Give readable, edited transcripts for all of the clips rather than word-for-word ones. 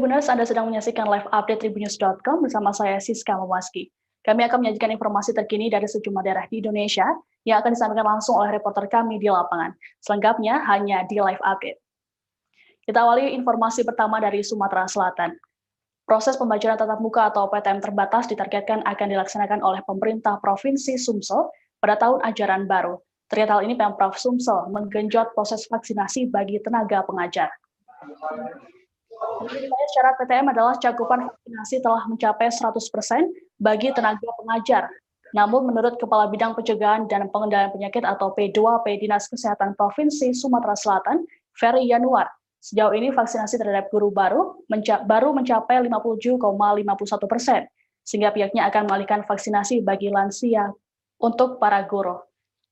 Tribuners, Anda sedang menyaksikan live update tribunnews.com bersama saya Siska Memaski. Kami akan menyajikan informasi terkini dari sejumlah daerah di Indonesia yang akan disampaikan langsung oleh reporter kami di lapangan. Selengkapnya hanya di live update. Kita awali informasi pertama dari Sumatera Selatan. Proses pembelajaran tatap muka atau PTM terbatas ditargetkan akan dilaksanakan oleh pemerintah Provinsi Sumsel pada tahun ajaran baru. Terkait hal ini, Pemprov Sumsel menggenjot proses vaksinasi bagi tenaga pengajar. Syarat PTM adalah cakupan vaksinasi telah mencapai 100% bagi tenaga pengajar. Namun menurut Kepala Bidang Pencegahan dan Pengendalian Penyakit atau P2P Dinas Kesehatan Provinsi Sumatera Selatan, Ferry Yanuar, sejauh ini vaksinasi terhadap guru baru mencapai 57,51%, sehingga pihaknya akan mengalihkan vaksinasi bagi lansia untuk para guru.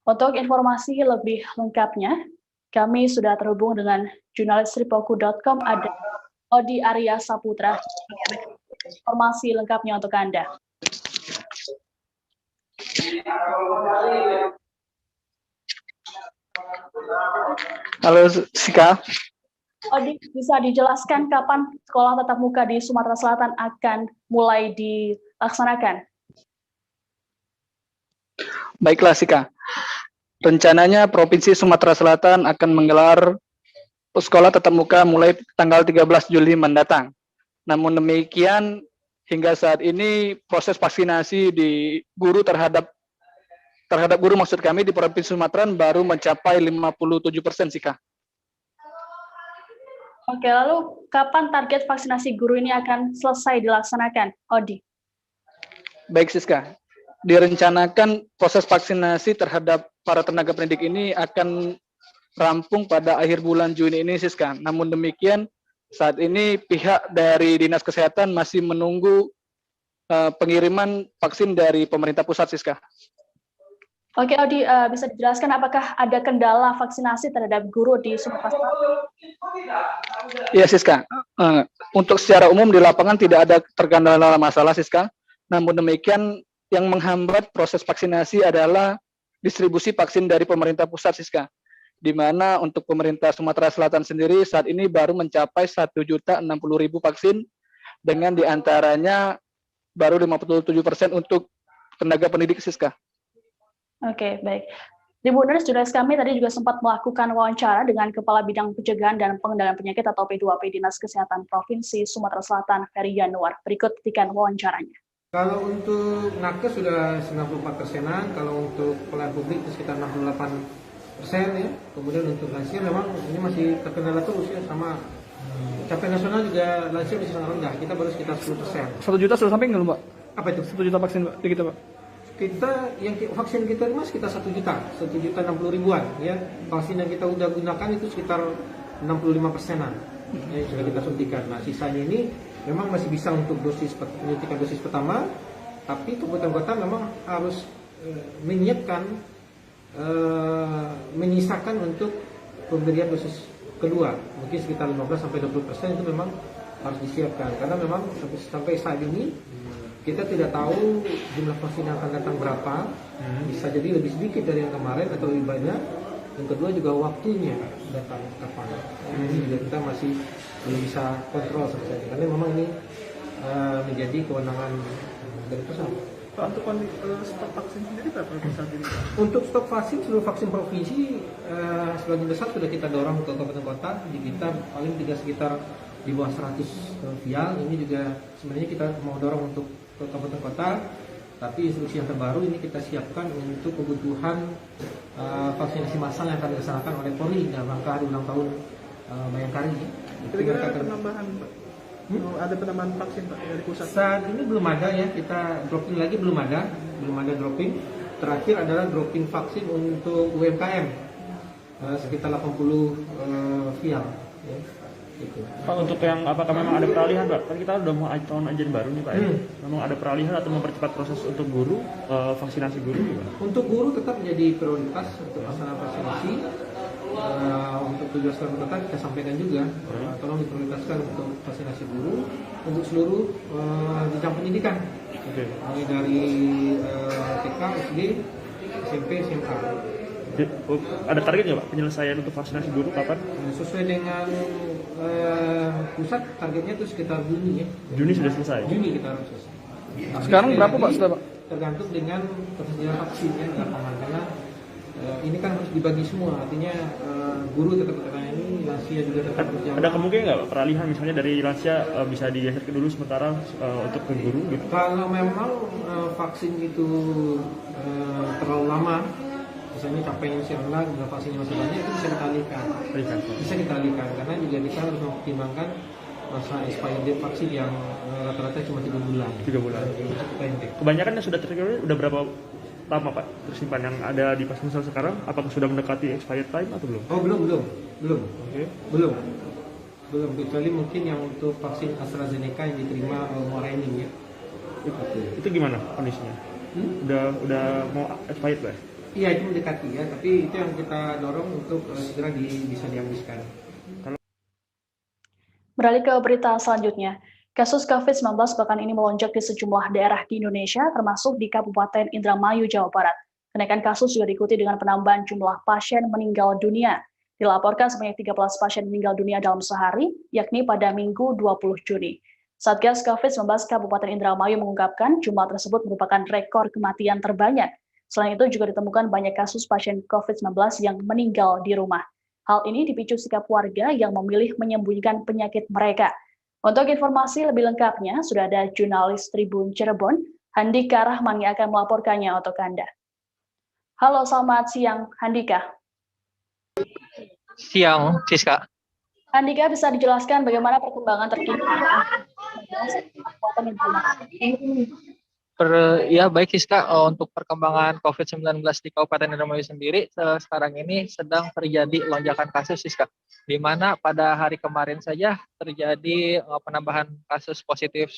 Untuk informasi lebih lengkapnya, kami sudah terhubung dengan jurnalis Tripoku.com, ada Odi Arya Saputra. Informasi lengkapnya untuk Anda. Halo Sika. Odi, bisa dijelaskan kapan sekolah tatap muka di Sumatera Selatan akan mulai dilaksanakan? Baiklah Sika. Rencananya Provinsi Sumatera Selatan akan menggelar sekolah tatap muka mulai tanggal 13 Juli mendatang. Namun demikian, hingga saat ini proses vaksinasi di guru terhadap guru maksud kami di Provinsi Sumatera baru mencapai 57% Sika. Oke, lalu kapan target vaksinasi guru ini akan selesai dilaksanakan, Odi? Baik Siska, direncanakan proses vaksinasi terhadap para tenaga pendidik ini akan rampung pada akhir bulan Juni ini Siska. Namun demikian, saat ini pihak dari Dinas Kesehatan masih menunggu pengiriman vaksin dari pemerintah pusat Siska. Oke, Odi, bisa dijelaskan apakah ada kendala vaksinasi terhadap guru di Sumatera Selatan? Iya Siska, untuk secara umum di lapangan tidak ada terkendala masalah Siska. Namun demikian, yang menghambat proses vaksinasi adalah distribusi vaksin dari pemerintah pusat Siska, di mana untuk pemerintah Sumatera Selatan sendiri saat ini baru mencapai 1.060.000 vaksin, dengan diantaranya baru 57% untuk tenaga pendidik Siska. Oke, baik. Tribuners, jurnalis kami tadi juga sempat melakukan wawancara dengan Kepala Bidang Pencegahan dan Pengendalian Penyakit atau P2P Dinas Kesehatan Provinsi Sumatera Selatan, Ferry Yanuar. Berikut petikan wawancaranya. Kalau untuk nakes sudah 94%-an, kalau untuk pelayan publik itu sekitar 68% ya. Kemudian untuk lansia memang ini masih terkendala terus ya, sama capaian nasional juga lansia masih sangat rendah. Kita baru sekitar 10%. 1 juta sudah sampai nggak Mbak? Apa itu? 1 juta vaksin Mbak, di kita Pak? Kita yang vaksin kita ini sekitar 1.060.000-an ya. Vaksin yang kita udah gunakan itu sekitar 65%-an yang sudah kita suntikan. Nah sisanya ini memang masih bisa untuk penyuntikan dosis pertama, tapi kabupaten kota memang harus menyisakan untuk pemberian dosis kedua. Mungkin sekitar 15-20% itu memang harus disiapkan, karena memang sampai saat ini kita tidak tahu jumlah vaksin yang akan datang berapa. Bisa jadi lebih sedikit dari yang kemarin atau lebih banyak. Yang kedua juga waktunya datang kapan. Ini juga kita masih belum bisa kontrol sebenarnya, karena memang ini menjadi kewenangan dari pusat. Pak, untuk stok vaksin sendiri berapa besar ini? Untuk stok vaksin, seluruh vaksin provinsi sebagian besar sudah kita dorong ke kabupaten kota. Di kita paling tidak sekitar di bawah 100 vial. Ini juga sebenarnya kita mau dorong untuk ke kabupaten kota. Tapi instruksi yang terbaru ini kita siapkan untuk kebutuhan vaksinasi massal yang akan dilaksanakan oleh Polri dalam rangka hari ulang tahun Bayangkari. Kira-kira ada penambahan, Pak? Ada penambahan vaksin Pak dari pusat? Saat ini belum ada ya, kita dropping lagi belum ada dropping. Terakhir adalah dropping vaksin untuk UMKM sekitar 80 vial. Ya. Gitu. Pak, untuk yang apakah memang ada peralihan Pak? Kan kita udah mau tahun ajaran baru nih Pak. Memang ada peralihan atau mempercepat proses untuk guru, vaksinasi guru juga? Untuk guru tetap menjadi prioritas untuk pelaksanaan vaksinasi. Untuk tujuan sekolah kota kita sampaikan juga, tolong diprioritaskan untuk vaksinasi guru untuk seluruh jenjang pendidikan, mulai dari TK, SD, SMP, SMA. Ada target nggak Pak penyelesaian untuk vaksinasi guru kapan? Sesuai dengan pusat targetnya itu sekitar Juni ya. Juni sudah selesai. Juni kita harus selesai. Sekarang Sekali berapa lagi, Pak sudah Pak? Tergantung dengan ketersediaan vaksin ya di lapangan, karena ini kan harus dibagi semua, artinya guru tetap terlayani, lansia juga tetap berjalan. Ada kemungkinan nggak Pak peralihan misalnya dari lansia bisa digeser ke dulu sementara untuk ke guru gitu? Kalau memang vaksin itu terlalu lama, misalnya capaiannya masih rendah, jumlah vaksinnya masih banyak, itu bisa kita alihkan. Bisa kita alihkan, karena juga kita harus mempertimbangkan masa expired date vaksin yang rata-rata cuma 3 bulan. 3 bulan. Pendek. Kebanyakan yang sudah terkirim udah berapa lama Pak tersimpan yang ada di Pasmensel sekarang? Apakah sudah mendekati expired time atau belum? Oh belum. Oke. Belum. Kecuali mungkin yang untuk vaksin AstraZeneca yang diterima Morening ya. Itu gimana kondisinya? Udah mau expired Pak? Iya itu mendekati ya, tapi itu yang kita dorong untuk segera bisa dihabiskan. Beralih ke berita selanjutnya. Kasus COVID-19 pekan ini melonjak di sejumlah daerah di Indonesia, termasuk di Kabupaten Indramayu, Jawa Barat. Kenaikan kasus juga diikuti dengan penambahan jumlah pasien meninggal dunia. Dilaporkan sebanyak 13 pasien meninggal dunia dalam sehari, yakni pada Minggu 20 Juni. Satgas COVID-19 Kabupaten Indramayu mengungkapkan jumlah tersebut merupakan rekor kematian terbanyak. Selain itu juga ditemukan banyak kasus pasien COVID-19 yang meninggal di rumah. Hal ini dipicu sikap warga yang memilih menyembunyikan penyakit mereka. Untuk informasi lebih lengkapnya, sudah ada jurnalis Tribun Cirebon, Handika Rahman yang akan melaporkannya untuk Anda. Halo, selamat siang, Handika. Siang, Siska. Handika, bisa dijelaskan bagaimana perkembangan terkini? Ya baik Siska, untuk perkembangan COVID-19 di Kabupaten Indramayu sendiri sekarang ini sedang terjadi lonjakan kasus Siska, di mana pada hari kemarin saja terjadi penambahan kasus positif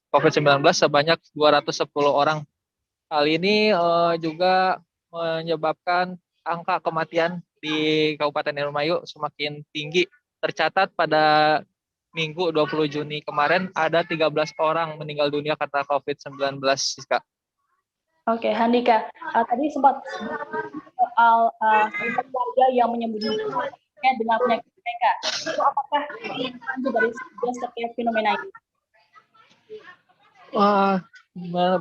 COVID-19 sebanyak 210 orang. Hal ini juga menyebabkan angka kematian di Kabupaten Indramayu semakin tinggi. Tercatat pada Minggu 20 Juni kemarin ada 13 orang meninggal dunia karena COVID-19, Siska. Oke, Handika, tadi sempat soal warga yang menyembunyikan dengan penyakit mereka. Itu apakah lanjut dari setiap fenomena ini?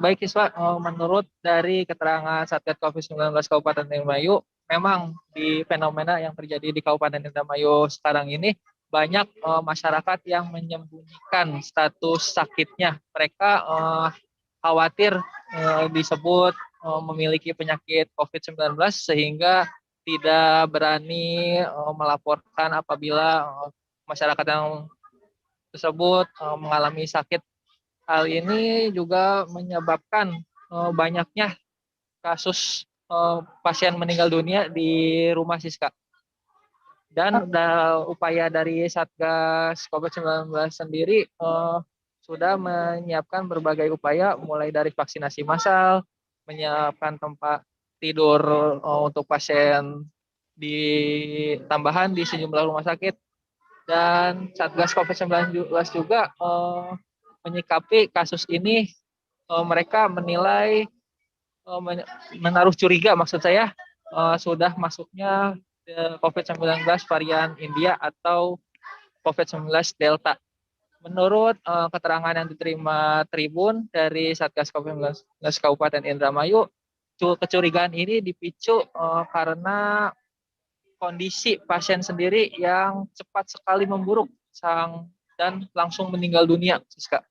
Baik, Siswa. Menurut dari keterangan Satgas COVID-19 Kabupaten Indramayu, memang di fenomena yang terjadi di Kabupaten Indramayu sekarang ini banyak masyarakat yang menyembunyikan status sakitnya. Mereka khawatir disebut memiliki penyakit COVID-19 sehingga tidak berani melaporkan apabila masyarakat yang tersebut mengalami sakit. Hal ini juga menyebabkan banyaknya kasus pasien meninggal dunia di rumah Siska. Dan upaya dari Satgas COVID-19 sendiri sudah menyiapkan berbagai upaya, mulai dari vaksinasi massal, menyiapkan tempat tidur untuk pasien di tambahan di sejumlah rumah sakit, dan Satgas COVID-19 juga menyikapi kasus ini. Mereka menilai menaruh curiga, maksud saya sudah masuknya COVID-19 varian India atau COVID-19 Delta. Menurut keterangan yang diterima Tribun dari Satgas COVID-19 Kabupaten Indramayu, kecurigaan ini dipicu karena kondisi pasien sendiri yang cepat sekali memburuk dan langsung meninggal dunia, Siska.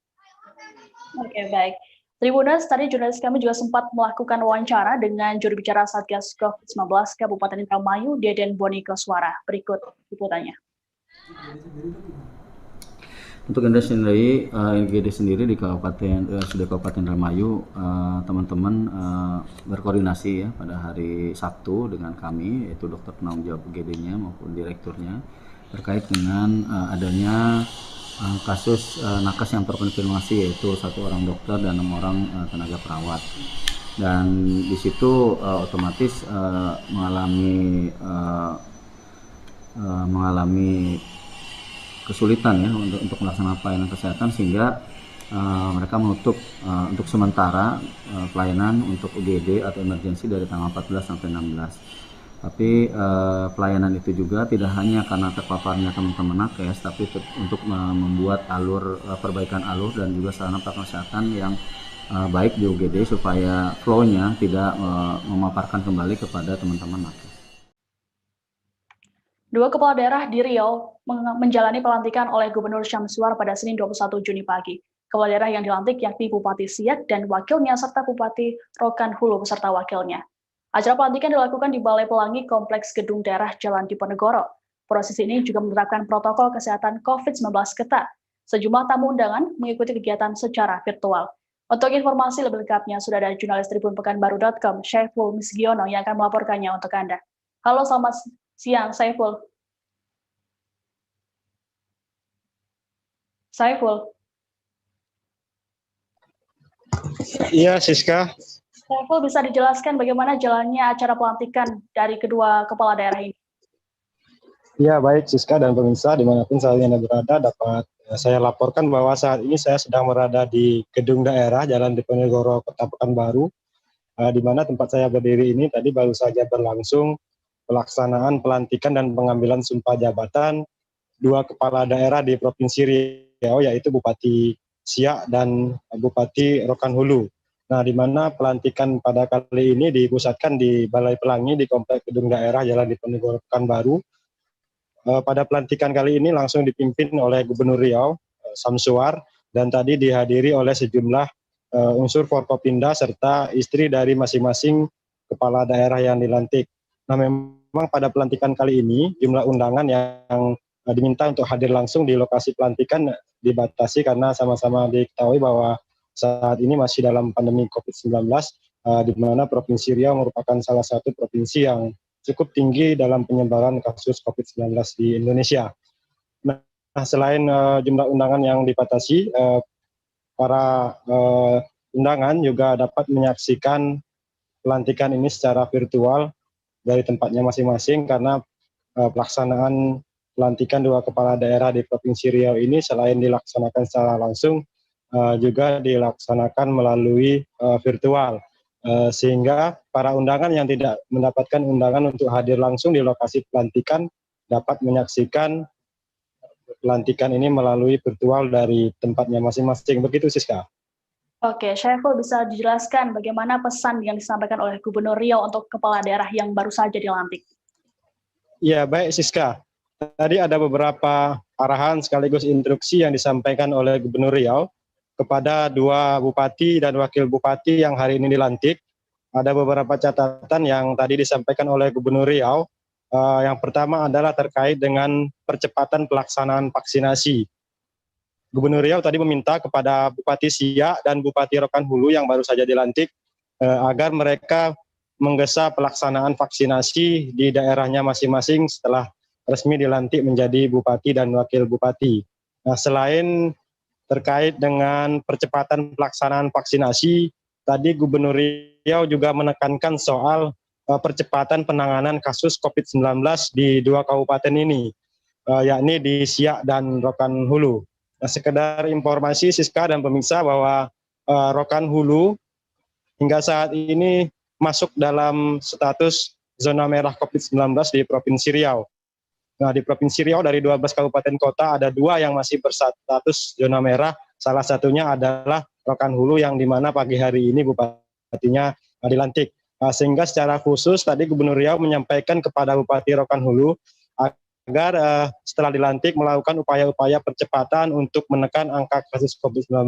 Oke, baik. Tribuners, tadi jurnalis kami juga sempat melakukan wawancara dengan juru bicara Satgas COVID-19 Kabupaten Indramayu, Deden Boni Koswara. Berikut liputannya. Untuk IGD sendiri di Kabupaten Indramayu, teman-teman berkoordinasi ya pada hari Sabtu dengan kami, yaitu dokter penanggung jawab IGD-nya maupun direkturnya, terkait dengan adanya kasus nakes yang terkonfirmasi, yaitu 1 orang dokter dan 6 orang tenaga perawat. Dan di situ otomatis mengalami kesulitan ya untuk melaksanakan pelayanan kesehatan, sehingga mereka menutup untuk sementara pelayanan untuk UGD atau emergensi dari tanggal 14 sampai 16. Tapi pelayanan itu juga tidak hanya karena terpaparnya teman-teman nakes, tapi untuk membuat alur perbaikan alur dan juga sarana prasarana kesehatan yang baik di UGD supaya flow-nya tidak memaparkan kembali kepada teman-teman nakes. Dua kepala daerah di Riau menjalani pelantikan oleh Gubernur Syamsuar pada Senin 21 Juni pagi. Kepala daerah yang dilantik yakni Bupati Siak dan wakilnya serta Bupati Rokan Hulu beserta wakilnya. Acara pelantikan dilakukan di Balai Pelangi Kompleks Gedung Daerah Jalan Diponegoro. Proses ini juga menerapkan protokol kesehatan COVID-19 ketat. Sejumlah tamu undangan mengikuti kegiatan secara virtual. Untuk informasi lebih lengkapnya, sudah ada jurnalis Tribun Pekanbaru.com, Syaiful Misgiono, yang akan melaporkannya untuk Anda. Halo, selamat siang, Syaiful. Syaiful. Iya, Siska. Syaiful, bisa dijelaskan bagaimana jalannya acara pelantikan dari kedua kepala daerah ini? Ya, baik Siska dan pemirsa dimanapun saat ini Anda berada, dapat saya laporkan bahwa saat ini saya sedang berada di gedung daerah Jalan Diponegoro, Kota Pekanbaru, di mana tempat saya berdiri ini tadi baru saja berlangsung pelaksanaan pelantikan dan pengambilan sumpah jabatan dua kepala daerah di Provinsi Riau, yaitu Bupati Siak dan Bupati Rokan Hulu. Nah, di mana pelantikan pada kali ini dipusatkan di Balai Pelangi di Kompleks Gedung Daerah Jalan Diponegoro Pekanbaru. Pada pelantikan kali ini langsung dipimpin oleh Gubernur Riau, Syamsuar, dan tadi dihadiri oleh sejumlah unsur Forkopimda serta istri dari masing-masing kepala daerah yang dilantik. Nah, memang pada pelantikan kali ini jumlah undangan yang diminta untuk hadir langsung di lokasi pelantikan dibatasi karena sama-sama diketahui bahwa saat ini masih dalam pandemi COVID-19, di mana Provinsi Riau merupakan salah satu provinsi yang cukup tinggi dalam penyebaran kasus COVID-19 di Indonesia. Nah, selain jumlah undangan yang dibatasi, para undangan juga dapat menyaksikan pelantikan ini secara virtual dari tempatnya masing-masing karena pelaksanaan pelantikan dua kepala daerah di Provinsi Riau ini selain dilaksanakan secara langsung, juga dilaksanakan melalui virtual, sehingga para undangan yang tidak mendapatkan undangan untuk hadir langsung di lokasi pelantikan dapat menyaksikan pelantikan ini melalui virtual dari tempatnya masing-masing. Begitu, Siska. Oke, Syaiful, bisa dijelaskan bagaimana pesan yang disampaikan oleh Gubernur Riau untuk kepala daerah yang baru saja dilantik? Ya, baik Siska. Tadi ada beberapa arahan sekaligus instruksi yang disampaikan oleh Gubernur Riau kepada dua bupati dan wakil bupati yang hari ini dilantik. Ada beberapa catatan yang tadi disampaikan oleh Gubernur Riau. Yang pertama adalah terkait dengan percepatan pelaksanaan vaksinasi. Gubernur Riau tadi meminta kepada Bupati Siak dan Bupati Rokan Hulu yang baru saja dilantik agar mereka menggesa pelaksanaan vaksinasi di daerahnya masing-masing setelah resmi dilantik menjadi bupati dan wakil bupati. Nah, selain terkait dengan percepatan pelaksanaan vaksinasi, tadi Gubernur Riau juga menekankan soal percepatan penanganan kasus COVID-19 di dua kabupaten ini, yakni di Siak dan Rokan Hulu. Nah, sekedar informasi Siska dan pemirsa bahwa Rokan Hulu hingga saat ini masuk dalam status zona merah COVID-19 di Provinsi Riau. Nah, di Provinsi Riau dari 12 kabupaten kota ada 2 yang masih berstatus zona merah. Salah satunya adalah Rokan Hulu yang di mana pagi hari ini bupatinya dilantik. Sehingga secara khusus tadi Gubernur Riau menyampaikan kepada Bupati Rokan Hulu agar setelah dilantik melakukan upaya-upaya percepatan untuk menekan angka kasus COVID-19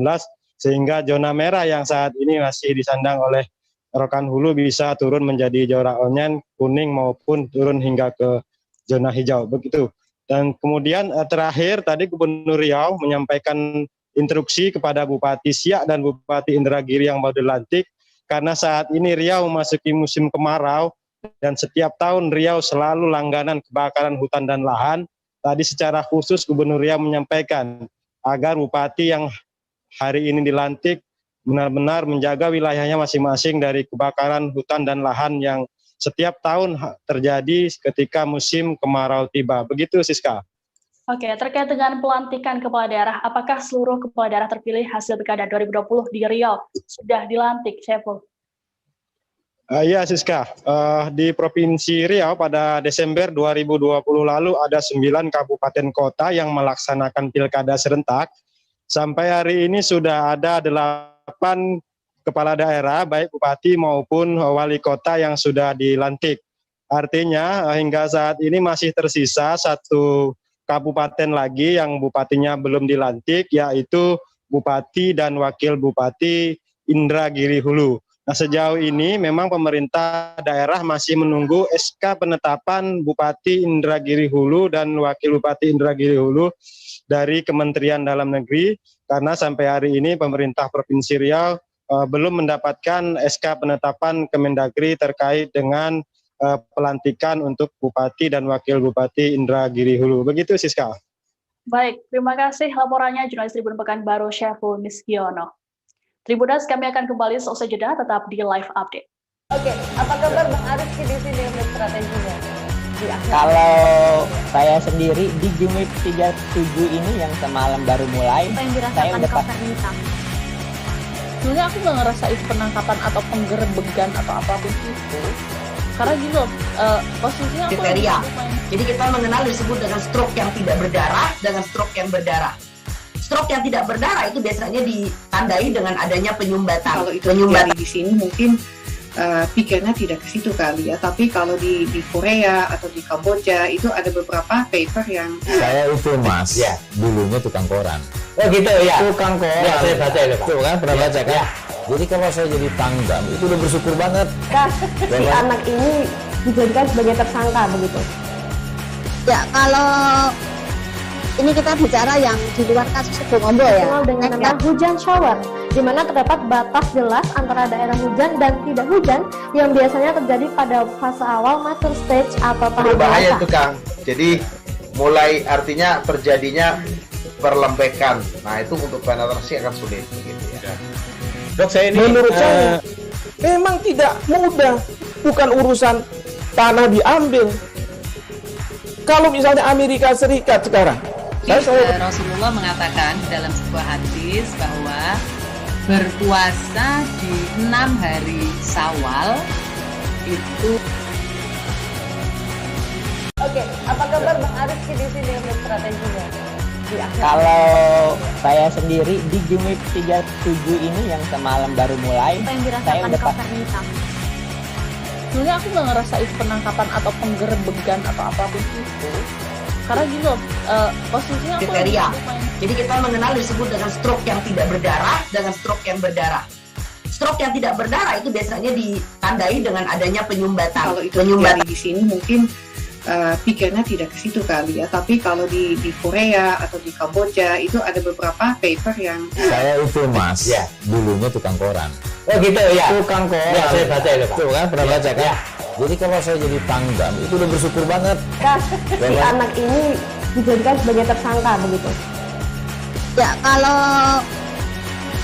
sehingga zona merah yang saat ini masih disandang oleh Rokan Hulu bisa turun menjadi zona oranye, kuning maupun turun hingga ke zona hijau, begitu. Dan kemudian terakhir tadi Gubernur Riau menyampaikan instruksi kepada Bupati Siak dan Bupati Indragiri yang baru dilantik karena saat ini Riau memasuki musim kemarau dan setiap tahun Riau selalu langganan kebakaran hutan dan lahan. Tadi secara khusus Gubernur Riau menyampaikan agar bupati yang hari ini dilantik benar-benar menjaga wilayahnya masing-masing dari kebakaran hutan dan lahan yang setiap tahun terjadi ketika musim kemarau tiba. Begitu, Siska. Oke, terkait dengan pelantikan kepala daerah, apakah seluruh kepala daerah terpilih hasil Pilkada 2020 di Riau sudah dilantik, Syaiful? Iya Siska, di Provinsi Riau pada Desember 2020 lalu ada 9 kabupaten kota yang melaksanakan pilkada serentak. Sampai hari ini sudah ada 8 kepala daerah, baik bupati maupun wali kota yang sudah dilantik. Artinya hingga saat ini masih tersisa 1 kabupaten lagi yang bupatinya belum dilantik, yaitu Bupati dan Wakil Bupati Indragiri Hulu. Nah, sejauh ini memang pemerintah daerah masih menunggu SK penetapan Bupati Indragiri Hulu dan Wakil Bupati Indragiri Hulu dari Kementerian Dalam Negeri, karena sampai hari ini pemerintah Provinsi Riau belum mendapatkan SK penetapan Kemendagri terkait dengan pelantikan untuk Bupati dan Wakil Bupati Indragiri Hulu. Begitu Siska. Baik, terima kasih laporannya jurnalis Tribun Pekanbaru Syaiful Miskiono. Tribunas, kami akan kembali seusai jeda, tetap di live update. Oke, apa kabar Bang Arif di sini untuk strateginya? Kalau saya sendiri di Jumip 37 ini yang semalam baru mulai, saya udah pas. Sebenarnya aku nggak ngerasa itu penangkapan atau penggerebegan atau apapun itu. Karena gini loh, posisinya aku kriteria. Jadi kita mengenal disebut dengan stroke yang tidak berdarah dengan stroke yang berdarah. Stroke yang tidak berdarah itu biasanya ditandai dengan adanya penyumbatan. Kalau itu terjadi di sini mungkin pikirnya tidak ke situ kali ya. Tapi kalau di Korea atau di Kamboja itu ada beberapa paper yang saya itu Mas, ya, dulunya tukang koran. Oh gitu ya. Tukang koran. Ya, saya baca ya Pak. Tuh kan pernah baca kan? Ya. Jadi kalau saya jadi pangdam itu udah bersyukur banget. Si anak ini dijadikan sebagai tersangka begitu. Ya, kalau ini kita bicara yang di luar kasus Sebongombo ya. Dengan nama hujan shower, di mana terdapat batas jelas antara daerah hujan dan tidak hujan yang biasanya terjadi pada fase awal mature stage atau tahap berbahaya dewasa. itu Kang. Jadi mulai artinya terjadinya perlembekan. Nah itu untuk penetrasi akan sulit. Gitu ya. Dok, saya ini menurut saya memang tidak mudah, bukan urusan tanah diambil. Kalau misalnya Amerika Serikat sekarang, Rasulullah mengatakan dalam sebuah hadis bahwa berpuasa di 6 hari Syawal itu. Oke, apa kabar Bang Arif di sini untuk strateginya? Kalau saya sendiri di Jumip 37 ini yang semalam baru mulai, saya udah pas. Sebenarnya aku nggak ngerasa itu penangkapan atau penggerebegan atau apapun itu. Karena gini loh, posisinya aku kriteria. Jadi kita mengenal disebut dengan stroke yang tidak berdarah dengan stroke yang berdarah. Stroke yang tidak berdarah itu biasanya ditandai dengan adanya penyumbatan. Kalau itu terjadi di sini mungkin pikirnya tidak ke situ kali ya. Tapi kalau di Korea atau di Kamboja itu ada beberapa paper yang saya itu Mas, ya, dulunya tukang koran. Oh gitu ya. Tukang koran. Ya, saya baca ya Pak. Tuh kan pernah baca kan? Ya. Jadi kalau saya jadi pangdam itu udah bersyukur banget. Si anak ini dijadikan sebagai tersangka begitu. Ya, kalau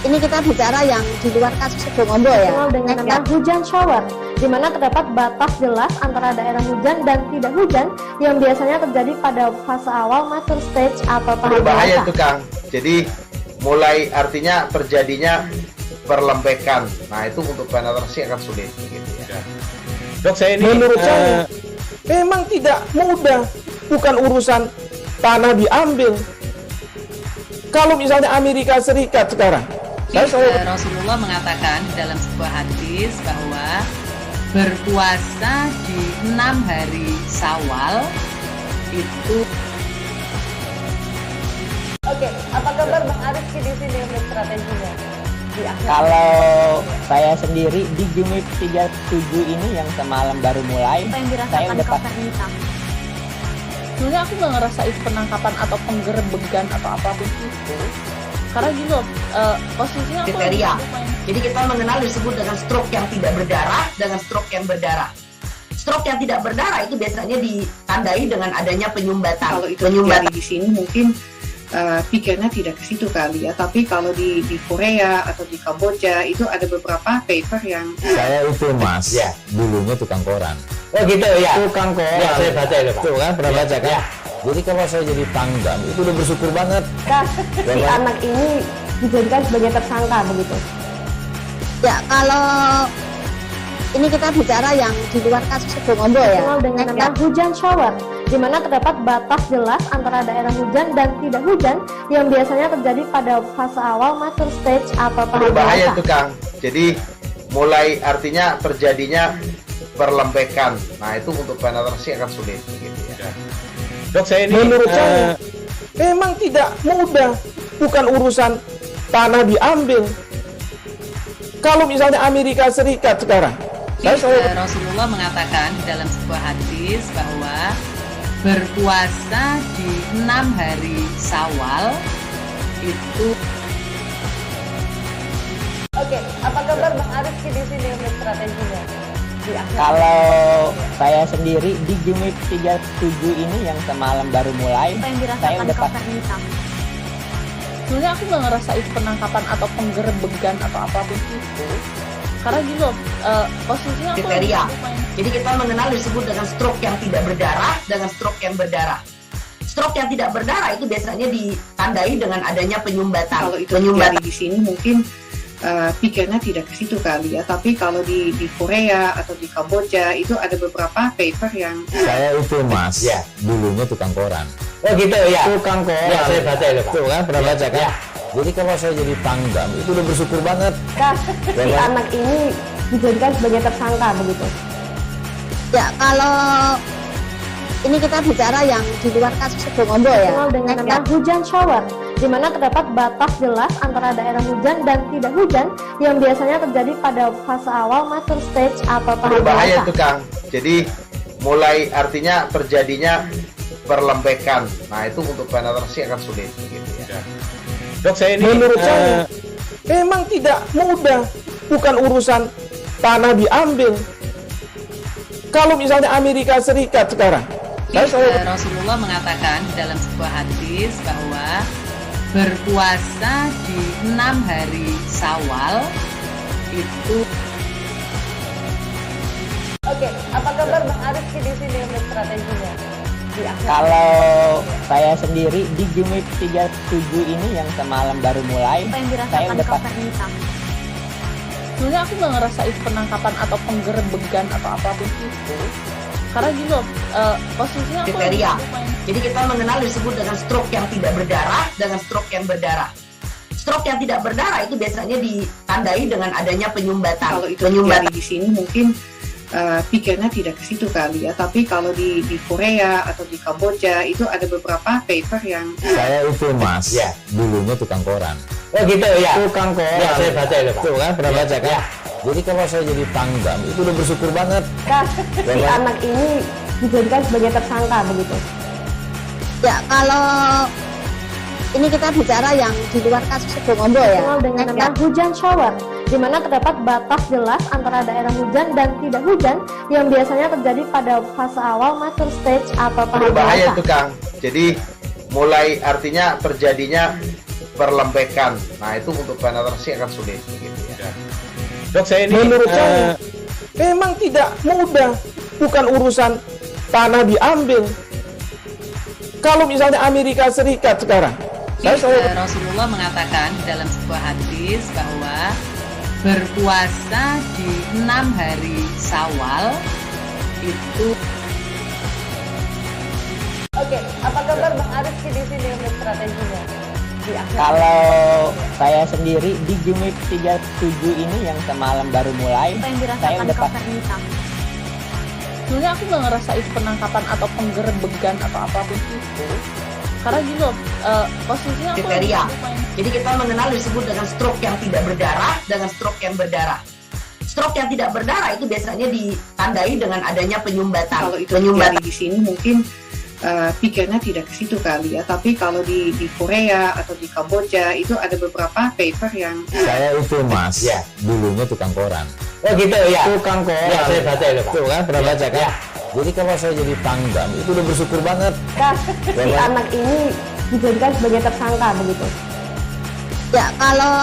ini kita bicara yang di luar kasus Sebongombo ya. Dengan nama hujan shower, di mana terdapat batas jelas antara daerah hujan dan tidak hujan yang biasanya terjadi pada fase awal mature stage atau tahap berbahaya dewasa. itu Kang. Jadi mulai artinya terjadinya perlembekan. Nah itu untuk penetrasi akan sulit. Gitu ya. Dok, saya ini menurut saya memang tidak mudah, bukan urusan tanah diambil. Kalau misalnya Amerika Serikat sekarang, Rasulullah mengatakan dalam sebuah hadis bahwa berpuasa di 6 hari Syawal itu. Oke, apa kabar Bang Arif di sini untuk strateginya? Kalau saya sendiri di Jumip 37 ini yang semalam baru mulai, saya udah pas. Sebenarnya aku nggak ngerasa itu penangkapan atau penggerebegan atau apapun itu. Karena gini loh, posisinya aku kriteria. Jadi kita mengenal disebut dengan stroke yang tidak berdarah dengan stroke yang berdarah. Stroke yang tidak berdarah itu biasanya ditandai dengan adanya penyumbatan. Kalau itu terjadi di sini mungkin pikirnya tidak ke situ kali ya. Tapi kalau di Korea atau di Kamboja itu ada beberapa paper yang saya itu Mas, ya, dulunya tukang koran. Oh gitu ya. Tukang koran. Ya, saya baca ya Pak. Tuh kan pernah baca kan? Ya. Jadi kalau saya jadi pangdam itu udah bersyukur banget. Si anak ini dijadikan sebagai tersangka begitu. Ya, kalau ini Ini kita bicara yang di luar kasus Sebongombol ya. Dikenal dengan nama hujan shower, di mana terdapat batas jelas antara daerah hujan dan tidak hujan yang biasanya terjadi pada fase awal mature stage atau tahap Berbahaya dewasa. itu Kang. Jadi mulai artinya terjadinya perlempekan. Nah itu untuk penetrasi akan sulit. Gitu ya. Dok, saya ini menurut saya memang tidak mudah, bukan urusan tanah diambil. Kalau misalnya Amerika Serikat sekarang, Rasulullah mengatakan di dalam sebuah hadis bahwa berpuasa di 6 hari Syawal itu. Oke, apa kabar Bang Arif di sini untuk strateginya? Kalau saya sendiri di Jumip 37 ini yang semalam baru mulai, saya udah pas. Sebenarnya aku nggak ngerasain penangkapan atau penggerebegan atau apapun itu, karena gini loh, posisinya aku kriteria. Jadi kita mengenal disebut dengan stroke yang tidak berdarah dengan stroke yang berdarah. Stroke yang tidak berdarah itu biasanya ditandai dengan adanya penyumbatan. Kalau itu terjadi di sini mungkin pikirnya tidak ke situ kali ya. Tapi kalau di Korea atau di Kamboja itu ada beberapa paper yang Saya itu Mas, dulunya tukang koran. Oh gitu ya. Tukang koran. Ya, saya baca itu Pak. Tuh kan, pernah baca kan? Jadi kalau saya jadi pangdam, itu udah bersyukur banget. Si anak ini dijadikan sebagai tersangka begitu. Ya, kalau ini kita bicara yang di luar kasus Sebongombol ya. Dikenal dengan nama hujan shower, di mana terdapat batas jelas antara daerah hujan dan tidak hujan yang biasanya terjadi pada fase awal mature stage atau tahap Berbahaya dewasa. itu Kang. Jadi mulai artinya terjadinya perlempekan. Nah itu untuk penetrasi akan sulit. Gitu ya. Dok, saya ini menurut saya memang tidak mudah, bukan urusan tanah diambil. Kalau misalnya Amerika Serikat sekarang, Rasulullah mengatakan di dalam sebuah hadis bahwa berpuasa di 6 hari Syawal itu. Oke, apa kabar Bang Arif di sini untuk strateginya? Kalau saya sendiri di Jumip 37 ini yang semalam baru mulai, saya udah pas. Sebenarnya aku nggak ngerasain penangkapan atau penggerebegan atau apapun itu, karena gini loh, posisinya aku kriteria. Jadi kita mengenal disebut dengan stroke yang tidak berdarah dengan stroke yang berdarah. Stroke yang tidak berdarah itu biasanya ditandai dengan adanya penyumbatan. kalau itu terjadi di sini mungkin pikirnya tidak ke situ kali ya. Tapi kalau di Korea atau di Kamboja itu ada beberapa paper yang Saya itu Mas, dulunya tukang koran. Oh gitu ya. Tukang koran. Ya, saya baca itu Pak. Tuh kan, pernah baca kan? Jadi kalau saya jadi pangdam, itu udah bersyukur banget. Si anak ini dijadikan sebagai tersangka begitu. Ya, kalau ini kita bicara yang di luar kasus Sebongombol ya. Dikenal dengan nama hujan shower, di mana terdapat batas jelas antara daerah hujan dan tidak hujan yang biasanya terjadi pada fase awal mature stage atau tahap Berbahaya dewasa. itu Kang. Jadi mulai artinya terjadinya perlempekan. Nah itu untuk penetrasi akan sulit. Gitu ya. Dok, saya ini menurut saya memang tidak mudah, bukan urusan tanah diambil. Kalau misalnya Amerika Serikat sekarang, Rasulullah mengatakan di dalam sebuah hadis bahwa berpuasa di 6 hari Syawal itu. Oke, apa kabar Bang Arif di sini untuk strateginya? Kalau saya sendiri di Jumip 37 ini yang semalam baru mulai, saya udah pas. sebenarnya aku nggak ngerasain penangkapan atau penggerebegan atau apapun itu, karena gini loh, posisinya aku kriteria. Jadi kita mengenal disebut dengan stroke yang tidak berdarah dengan stroke yang berdarah. Stroke yang tidak berdarah itu biasanya ditandai dengan adanya penyumbatan. kalau itu terjadi di sini mungkin pikirnya tidak ke situ kali ya. Tapi kalau di Korea atau di Kamboja itu ada beberapa paper yang Saya itu Mas, dulunya tukang koran. Oh gitu ya. Tukang koran. Ya, saya baca itu Pak. Tuh kan, pernah baca kan? Jadi kalau saya jadi pangdam, itu udah bersyukur banget. Si anak ini dijadikan sebagai tersangka begitu. Ya, kalau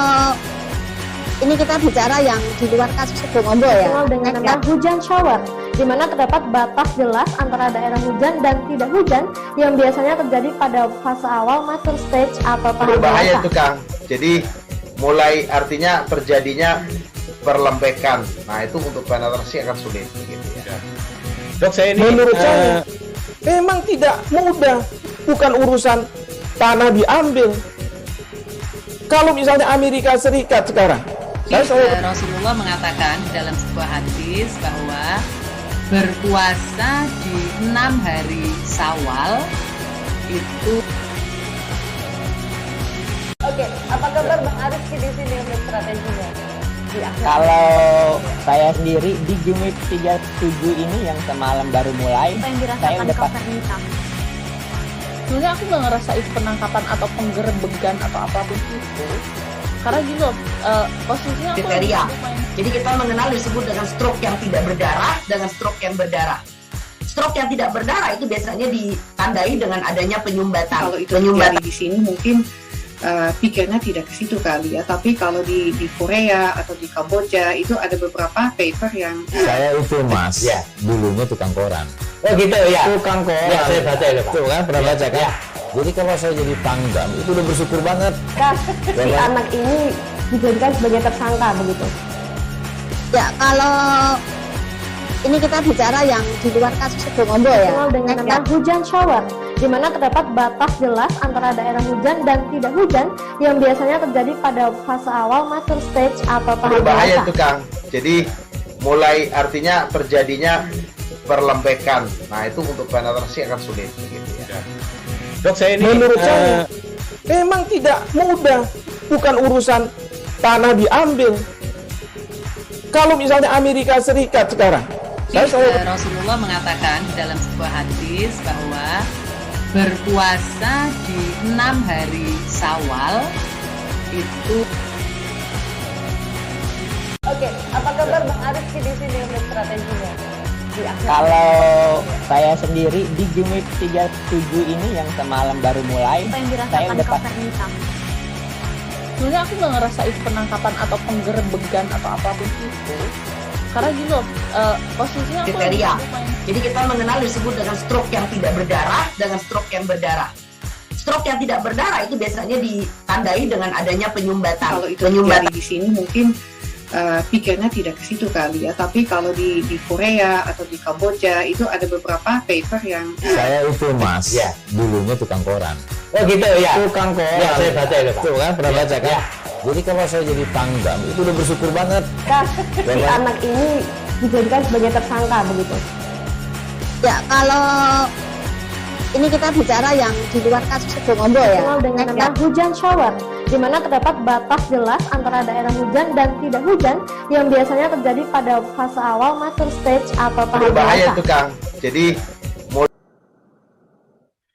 ini kita bicara yang di luar kasus Sebongombol ya. Dikenal dengan nama hujan shower, di mana terdapat batas jelas antara daerah hujan dan tidak hujan yang biasanya terjadi pada fase awal mature stage atau tahap Berbahaya dewasa. itu Kang. Jadi mulai artinya terjadinya berlempekan. Nah itu untuk penetrasi akan sulit gitu ya. Dok, saya ini menurut saya memang tidak mudah, bukan urusan tanah diambil. Kalau misalnya Amerika Serikat sekarang, Rasulullah mengatakan dalam sebuah hadis bahwa berpuasa di 6 hari Syawal itu. Oke, apa kabar Bang Arif di sini untuk strateginya? Kalau saya sendiri di Jumip 37 ini yang semalam baru mulai, saya udah sebenarnya aku nggak ngerasain penangkapan atau penggerebegan atau apapun itu, karena gini loh, posisinya aku kriteria. Jadi kita mengenal disebut dengan stroke yang tidak berdarah dengan stroke yang berdarah. Stroke yang tidak berdarah itu biasanya ditandai dengan adanya penyumbatan. Kalau itu terjadi di sini mungkin pikirnya tidak ke situ kali ya, tapi kalau di Korea atau di Kamboja itu ada beberapa paper yang saya itu mas, ya dulunya tukang koran. Oh gitu ya, tukang koran. Ya saya baca ya Pak. Tuh kan pernah baca kan? Ya. Jadi kalau saya jadi pangdam itu udah bersyukur banget. Si anak ini dijadikan sebagai tersangka begitu. Ya kalau ini kita bicara yang di luar kasus Sebongombo ya. Dengan nama hujan shower, di mana terdapat batas jelas antara daerah hujan dan tidak hujan yang biasanya terjadi pada fase awal mature stage atau tahap berbahaya dewasa. itu Kang. Jadi mulai artinya terjadinya perlempekan. Nah itu untuk penetrasi akan sulit gitu ya. Dok, saya ini menurut saya memang tidak mudah, bukan urusan tanah diambil. Kalau misalnya Amerika Serikat sekarang, Rasulullah mengatakan dalam sebuah hadis bahwa berpuasa di 6 hari Syawal itu. Oke, apa kabar Bang Arif di sini untuk strateginya? Kalau saya sendiri di Jumip 37 ini yang semalam baru mulai, saya udah sebenarnya aku nggak ngerasain penangkapan atau penggerebegan atau apapun itu, karena gini loh, posisinya aku kriteria. Jadi kita mengenal disebut dengan stroke yang tidak berdarah dengan stroke yang berdarah. Stroke yang tidak berdarah itu biasanya ditandai dengan adanya penyumbatan. Kalau itu terjadi di sini mungkin pikirnya tidak ke situ kali ya, tapi kalau di Korea atau di Kamboja itu ada beberapa paper yang saya itu mas, ya dulunya tukang koran. Oh gitu ya, tukang koran. Ya saya baca ya Pak. Tuh kan pernah baca kan? Ya. Jadi kalau saya jadi pangdam itu udah bersyukur banget. Si anak ini dijadikan sebagai tersangka begitu. Ya kalau ini kita bicara yang di luar kasus Sebongombo ya. Dengan nama hujan shower, di mana terdapat batas jelas antara daerah hujan dan tidak hujan yang biasanya terjadi pada fase awal mature stage atau tahap berbahaya dewasa. itu Kang. Jadi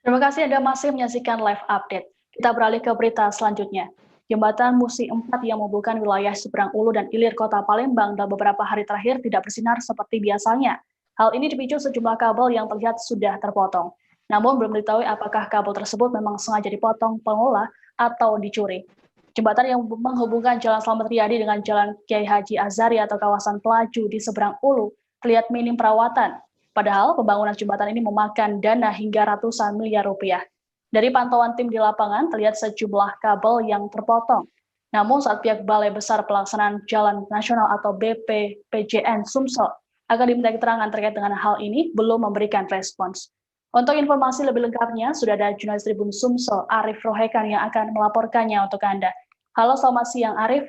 Terima kasih Anda masih menyaksikan live update. Kita beralih ke berita selanjutnya. Jembatan Musi 4 yang menghubungkan wilayah Seberang Ulu dan Ilir Kota Palembang dalam beberapa hari terakhir tidak bersinar seperti biasanya. Hal ini dipicu sejumlah kabel yang terlihat sudah terpotong. Namun belum diketahui apakah kabel tersebut memang sengaja dipotong pengelola atau dicuri. Jembatan yang menghubungkan Jalan Slamet Riyadi dengan Jalan Kiai Haji Azhari atau kawasan Pelaju di Seberang Ulu terlihat minim perawatan. Padahal pembangunan jembatan ini memakan dana hingga ratusan miliar rupiah. Dari pantauan tim di lapangan terlihat sejumlah kabel yang terpotong. Namun saat pihak Balai Besar Pelaksanaan Jalan Nasional atau BPPJN Sumsel akan diminta keterangan terkait dengan hal ini belum memberikan respons. Untuk informasi lebih lengkapnya, sudah ada jurnalis Tribun Sumsel, Arif Rohekan yang akan melaporkannya untuk Anda. Halo, selamat siang, Arif.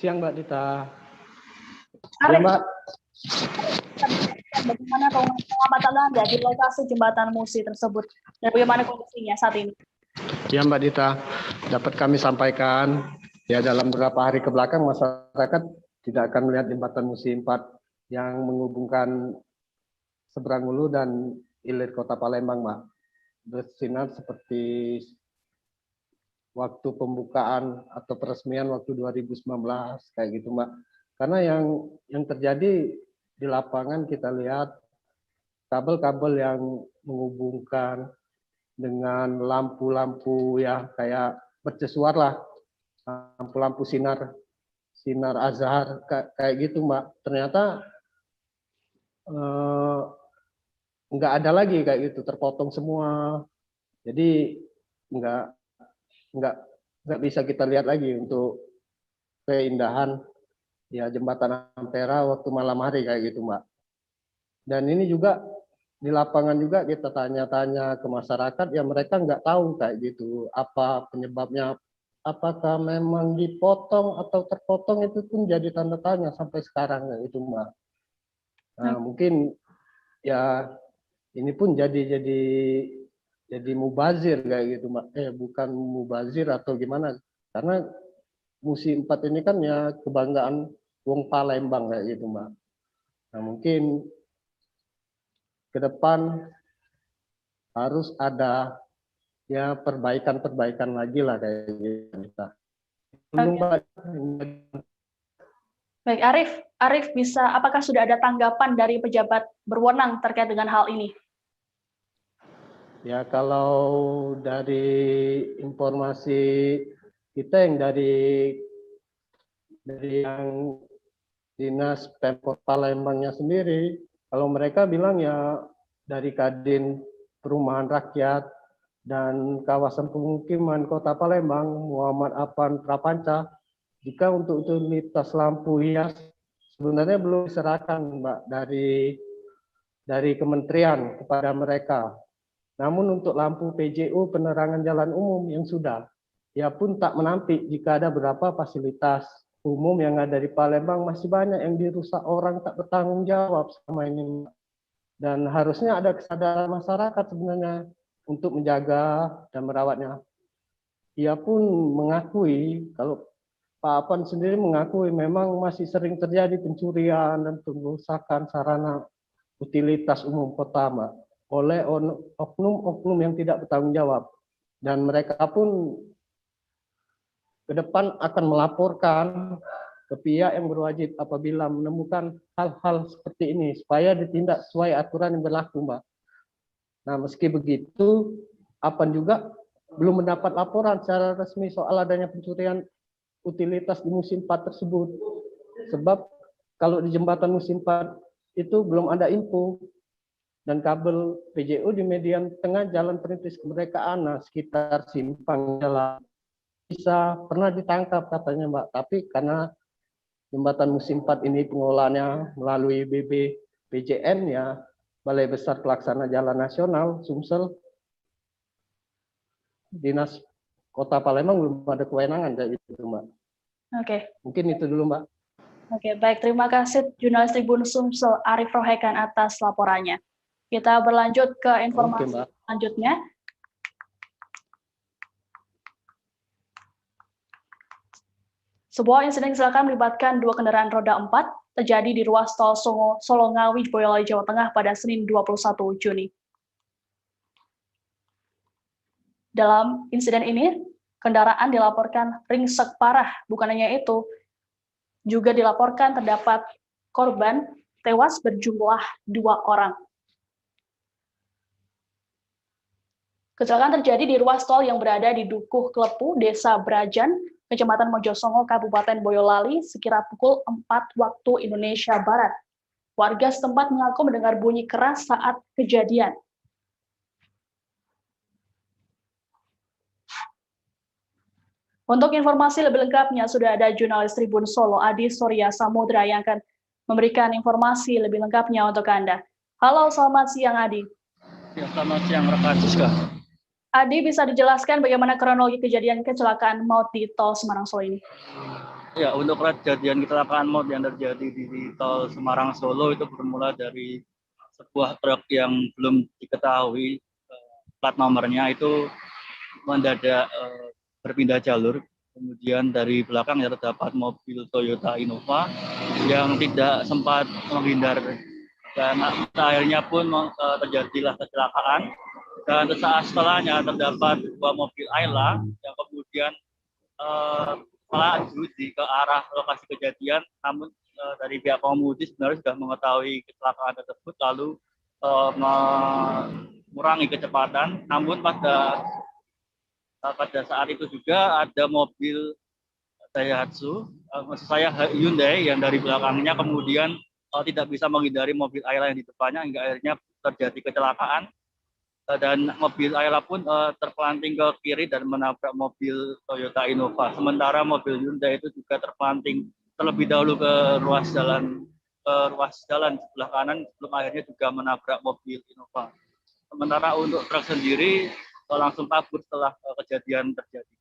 Siang, Mbak Dita. Arif, Ya, Mbak. Bagaimana pengamatan Anda di lokasi jembatan Musi tersebut dan bagaimana kondisinya saat ini? Ya, Mbak Dita, dapat kami sampaikan, ya dalam beberapa hari kebelakang masyarakat tidak akan melihat jembatan Musi 4 yang menghubungkan Seberang Ulu dan Ilir Kota Palembang, Mbak. Bersinar seperti waktu pembukaan atau peresmian waktu 2019 kayak gitu, Mbak. Karena yang terjadi di lapangan kita lihat kabel-kabel yang menghubungkan dengan lampu-lampu ya kayak mercusuar lah, lampu-lampu sinar azhar kayak gitu, Mbak. Ternyata nggak ada lagi kayak gitu, terpotong semua. Jadi nggak bisa kita lihat lagi untuk keindahan ya jembatan Ampera waktu malam hari kayak gitu, Mbak. Dan ini juga di lapangan juga kita tanya-tanya ke masyarakat, ya mereka nggak tahu kayak gitu apa penyebabnya, apakah memang dipotong atau terpotong, itu pun jadi tanda tanya sampai sekarang kayak gitu, Mbak. Nah, mungkin ya ini pun jadi mubazir kayak gitu, Mbak. Bukan mubazir atau gimana, karena Musi 4 ini kan ya kebanggaan Wong Palembang kayak gitu, Mbak. Nah, mungkin ke depan harus ada ya perbaikan lagi lah kayak gitu. Baik, Arif bisa, apakah sudah ada tanggapan dari pejabat berwenang terkait dengan hal ini? Ya, kalau dari informasi kita yang dari yang Dinas Pemkot Palembangnya sendiri, kalau mereka bilang ya dari Kadin Perumahan Rakyat dan Kawasan Pemukiman Kota Palembang, Muhammad Afan Prapanca, jika untuk utilitas lampu hias sebenarnya belum diserahkan, Mbak, dari kementerian kepada mereka. Namun untuk lampu PJU penerangan jalan umum yang sudah, ya pun tak menampik jika ada beberapa fasilitas umum yang ada di Palembang masih banyak yang dirusak orang tak bertanggung jawab selama ini. Dan harusnya ada kesadaran masyarakat sebenarnya untuk menjaga dan merawatnya. Ia pun mengakui, kalau Pak Afan sendiri mengakui memang masih sering terjadi pencurian dan pengrusakan sarana utilitas umum kota, Mbak, oleh oknum-oknum yang tidak bertanggung jawab. Dan mereka pun ke depan akan melaporkan ke pihak yang berwajib apabila menemukan hal-hal seperti ini, supaya ditindak sesuai aturan yang berlaku, Mbak. Nah, meski begitu, Afan juga belum mendapat laporan secara resmi soal adanya pencurian utilitas di musim 4 tersebut. Sebab kalau di jembatan musim 4 itu belum ada info, dan kabel PJU di median tengah Jalan Perintis Kemerdekaan, nah, sekitar simpang jalan bisa pernah ditangkap katanya, Mbak. Tapi karena jembatan musim 4 ini pengelolaannya melalui BPJN, ya Balai Besar Pelaksana Jalan Nasional Sumsel, Dinas Kota Palembang belum ada kewenangan kayak gitu, Mbak. Oke. Mungkin itu dulu, Mbak. Oke, baik. Terima kasih jurnalis Tribun Sumsel Arif Rohekan atas laporannya. Kita berlanjut ke informasi selanjutnya. Sebuah insiden kecelakaan melibatkan 2 kendaraan roda 4 terjadi di ruas tol Solo Ngawi, Boyolali, Jawa Tengah pada Senin 21 Juni. Dalam insiden ini, kendaraan dilaporkan ringsek parah. Bukan hanya itu, juga dilaporkan terdapat korban tewas berjumlah 2 orang. Kecelakaan terjadi di ruas tol yang berada di Dukuh Klepu, Desa Brajan, Kecamatan Mojosongo, Kabupaten Boyolali, sekira pukul 4 waktu Indonesia Barat. Warga setempat mengaku mendengar bunyi keras saat kejadian. Untuk informasi lebih lengkapnya, sudah ada jurnalis Tribun Solo, Adi Surya Samudra, yang akan memberikan informasi lebih lengkapnya untuk Anda. Halo, selamat siang, Adi. Ya, selamat siang, rekan Siska. Adi, bisa dijelaskan bagaimana kronologi kejadian kecelakaan maut di tol Semarang Solo ini? Ya, untuk kejadian kecelakaan maut yang terjadi di tol Semarang Solo itu bermula dari sebuah truk yang belum diketahui plat nomornya, itu mendadak berpindah jalur. Kemudian dari belakang ya terdapat mobil Toyota Innova yang tidak sempat menghindar, dan akhirnya pun terjadilah kecelakaan. Dan saat setelahnya terdapat 2 mobil Ayla yang kemudian melaju ke arah lokasi kejadian. Namun dari pihak pengemudi sebenarnya sudah mengetahui kecelakaan tersebut, lalu mengurangi kecepatan. Namun pada saat itu juga ada mobil Daihatsu, maksud saya Hyundai, yang dari belakangnya kemudian tidak bisa menghindari mobil Ayla yang di depannya, hingga akhirnya terjadi kecelakaan. dan mobil Ayla pun terpelanting ke kiri dan menabrak mobil Toyota Innova. Sementara mobil Hyundai itu juga terpelanting terlebih dahulu ke ruas jalan sebelah kanan sebelum akhirnya juga menabrak mobil Innova. Sementara untuk truk sendiri langsung kabur setelah kejadian terjadi.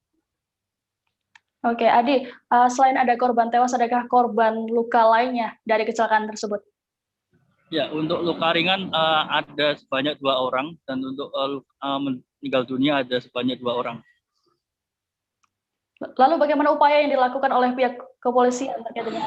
Oke, Adi, selain ada korban tewas, adakah korban luka lainnya dari kecelakaan tersebut? Ya, untuk luka ringan ada sebanyak 2 orang dan untuk meninggal dunia ada sebanyak 2 orang. Lalu bagaimana upaya yang dilakukan oleh pihak kepolisian terkait dengan?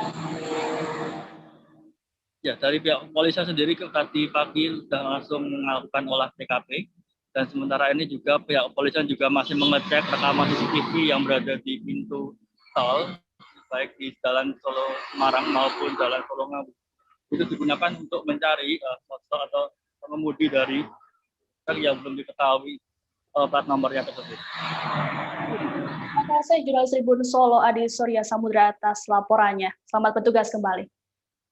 Ya, dari pihak kepolisian sendiri tadi pagi sudah langsung melakukan olah TKP dan sementara ini juga pihak kepolisian juga masih mengecek rekaman CCTV yang berada di pintu tol baik di Jalan Solo Semarang maupun Jalan Solo Ngawi. Itu digunakan untuk mencari sosok atau pengemudi dari yang belum diketahui plat nomornya tersebut. Terima kasih Jurnalis Tribun Solo Adi Surya Samudra atas laporannya. Selamat bertugas kembali.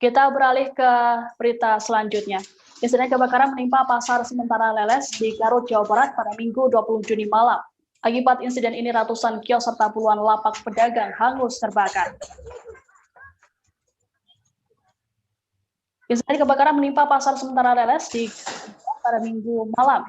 Kita beralih ke berita selanjutnya. Insiden kebakaran menimpa pasar sementara Leles di Garut, Jawa Barat pada Minggu 20 Juni malam. Akibat insiden ini ratusan kios serta puluhan lapak pedagang hangus terbakar. Insiden kebakaran menimpa pasar sementara Leles di pada Minggu malam.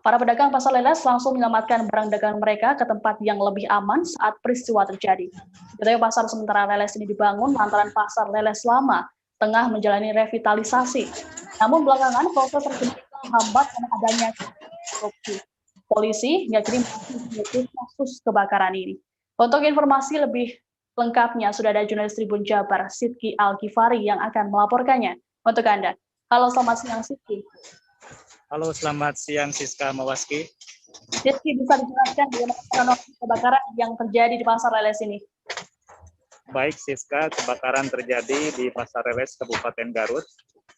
Para pedagang pasar Leles langsung menyelamatkan barang dagangan mereka ke tempat yang lebih aman saat peristiwa terjadi. Diketahui pasar sementara Leles ini dibangun lantaran pasar Leles lama tengah menjalani revitalisasi. Namun belakangan proses tersebut terhambat karena adanya korupsi. Polisi hingga kini masih menyelidiki kasus kebakaran ini. Untuk informasi lebih lengkapnya sudah ada jurnalis Tribun Jabar Sidki Al-Ghifari yang akan melaporkannya untuk Anda. Halo, selamat siang Sidki. Halo, selamat siang Siska Mawaski. Sidki, bisa dijelaskan bagaimana kronologi kebakaran yang terjadi di pasar Leles ini? Baik Siska, kebakaran terjadi di Pasar Leles Kabupaten Garut,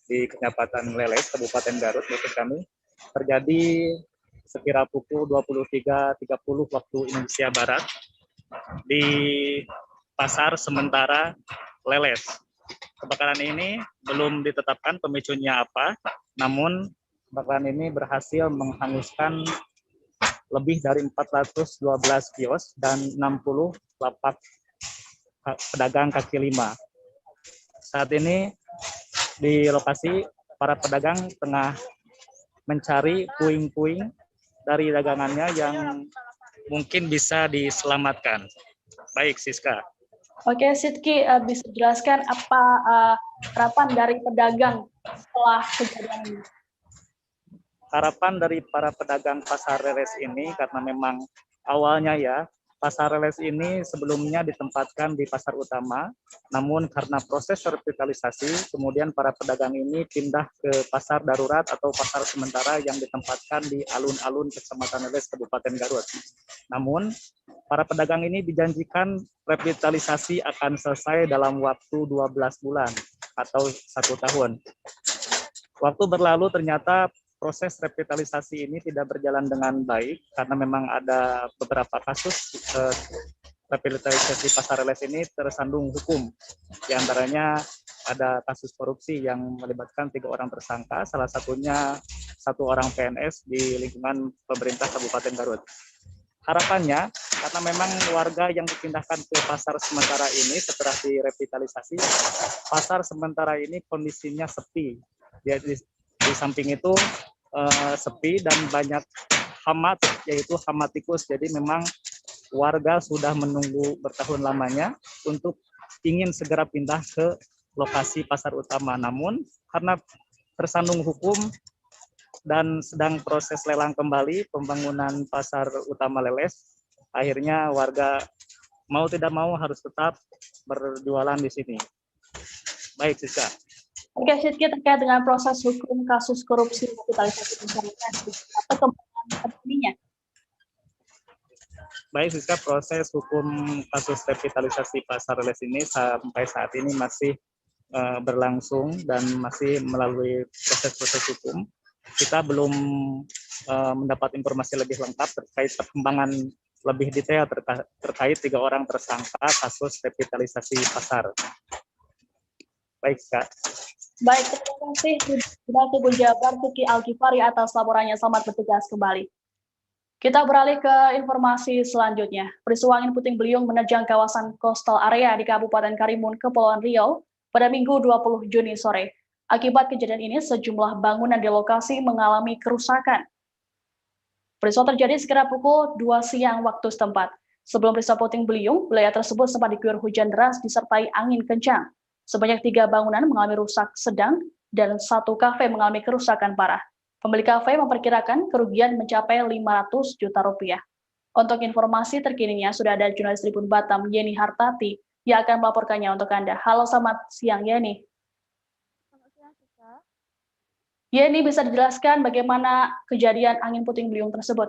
di Kecamatan Leles Kabupaten Garut maksud kami. Terjadi sekira pukul 23.30 waktu Indonesia Barat di Pasar Sementara Leles. Kebakaran ini belum ditetapkan pemicunya apa, namun kebakaran ini berhasil menghanguskan lebih dari 412 kios dan 60 lapak pedagang kaki lima. Saat ini di lokasi para pedagang tengah mencari puing-puing dari dagangannya yang mungkin bisa diselamatkan. Baik, Siska. Oke, Sidki, bisa jelaskan apa harapan dari pedagang setelah kejadian ini? Harapan dari para pedagang pasar Leles ini karena memang awalnya ya pasar Leles ini sebelumnya ditempatkan di pasar utama, namun karena proses revitalisasi kemudian para pedagang ini pindah ke pasar darurat atau pasar sementara yang ditempatkan di alun-alun Kecamatan Leles Kabupaten Garut. Namun para pedagang ini dijanjikan revitalisasi akan selesai dalam waktu 12 bulan atau 1 tahun. Waktu berlalu ternyata proses revitalisasi ini tidak berjalan dengan baik karena memang ada beberapa kasus revitalisasi pasar Leles ini tersandung hukum. Di antaranya ada kasus korupsi yang melibatkan 3 orang tersangka, salah satunya 1 orang PNS di lingkungan pemerintah Kabupaten Garut. Harapannya, karena memang warga yang dipindahkan ke pasar sementara ini setelah direvitalisasi, pasar sementara ini kondisinya sepi. Di samping itu sepi dan banyak hama, yaitu hama tikus. Jadi memang warga sudah menunggu bertahun lamanya untuk ingin segera pindah ke lokasi pasar utama. Namun karena tersandung hukum dan sedang proses lelang kembali pembangunan pasar utama Leles, akhirnya warga mau tidak mau harus tetap berjualan di sini. Baik, Siska. Oke, Sidki, terkait dengan proses hukum kasus korupsi revitalisasi pasar Leles, apa kemungkinan terjadinya? Baik, Siska, proses hukum kasus revitalisasi pasar Leles ini sampai saat ini masih berlangsung dan masih melalui proses-proses hukum. Kita belum mendapat informasi lebih lengkap terkait perkembangan lebih detail terkait 3 orang tersangka kasus revitalisasi pasar. Baik, Kak. Baik, terima kasih Bupati Tribun Jabar Tuki Alkifari atas laporannya. Selamat bertugas kembali. Kita beralih ke informasi selanjutnya. Peristiwa angin puting beliung menerjang kawasan coastal area di Kabupaten Karimun, Kepulauan Riau pada Minggu 20 Juni sore. Akibat kejadian ini, sejumlah bangunan di lokasi mengalami kerusakan. Peristiwa terjadi sekitar pukul 2 siang waktu setempat. Sebelum peristiwa puting beliung, wilayah tersebut sempat diguyur hujan deras disertai angin kencang. Sebanyak 3 bangunan mengalami rusak sedang dan 1 kafe mengalami kerusakan parah. Pemilik kafe memperkirakan kerugian mencapai 500 juta rupiah. Untuk informasi terkininya, sudah ada jurnalis Tribun Batam, Yeni Hartati, yang akan melaporkannya untuk Anda. Halo, selamat siang, Yeni. Selamat siang, Sika. Yeni, bisa dijelaskan bagaimana kejadian angin puting beliung tersebut?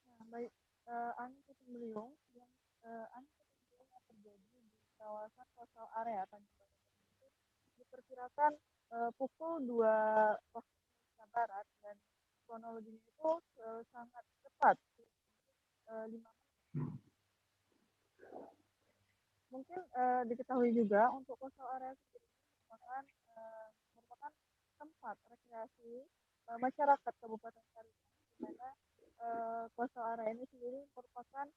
Nah, baik, angin puting beliung yang terjadi di kawasan coastal area Tanjung Balai diperkirakan pukul 2 waktu Barat, dan kronologinya itu sangat cepat, 5 menit. Mungkin diketahui juga untuk coastal area sendiri merupakan tempat rekreasi masyarakat Kabupaten Karimun, di mana coastal area ini sendiri merupakan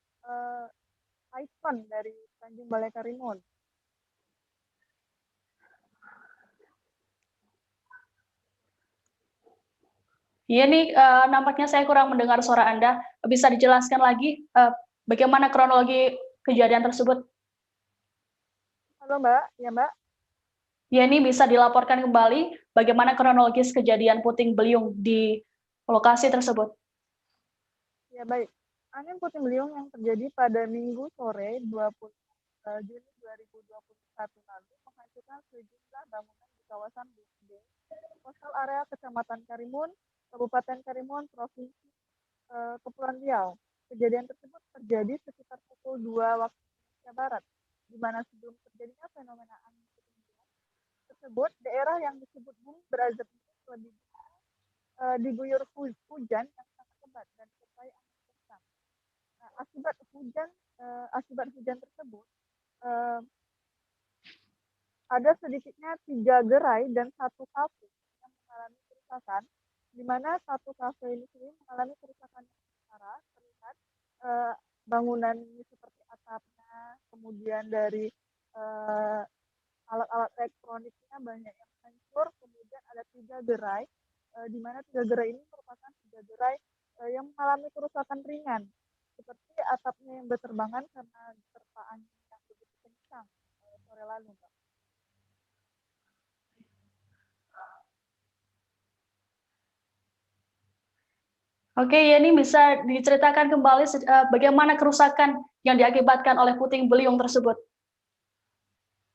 ikon dari Tanjung Balai Karimun. Ya, ini nampaknya saya kurang mendengar suara Anda. Bisa dijelaskan lagi bagaimana kronologi kejadian tersebut? Halo Mbak, ya Mbak. Ya, ini bisa dilaporkan kembali bagaimana kronologis kejadian puting beliung di lokasi tersebut? Ya baik, angin puting beliung yang terjadi pada Minggu sore 20 Juni 2021 lalu menghancurkan sejumlah bangunan di kawasan Bukde, coastal area Kecamatan Karimun, Kabupaten Karimun, Provinsi Kepulauan Riau. Kejadian tersebut terjadi sekitar pukul 2 waktu Indonesia Barat, di mana sebelum terjadinya fenomena angin puting beliung tersebut, daerah yang disebut bumi berazab ini lebih diguyur hujan yang sangat lebat dan disertai angin kencang. Nah, akibat hujan tersebut, ada sedikitnya 3 gerai dan 1 kafe yang mengalami kerusakan, di mana 1 kafe ini sendiri mengalami kerusakan yang parah, terlihat bangunan seperti atapnya, kemudian dari alat-alat elektroniknya banyak yang hancur, kemudian ada 3 gerai, di mana 3 gerai ini merupakan 3 gerai yang mengalami kerusakan ringan, seperti atapnya yang berterbangan karena diterpa angin yang begitu kencang sore lalu, Mbak. Oke, ya, ini bisa diceritakan kembali bagaimana kerusakan yang diakibatkan oleh puting beliung tersebut?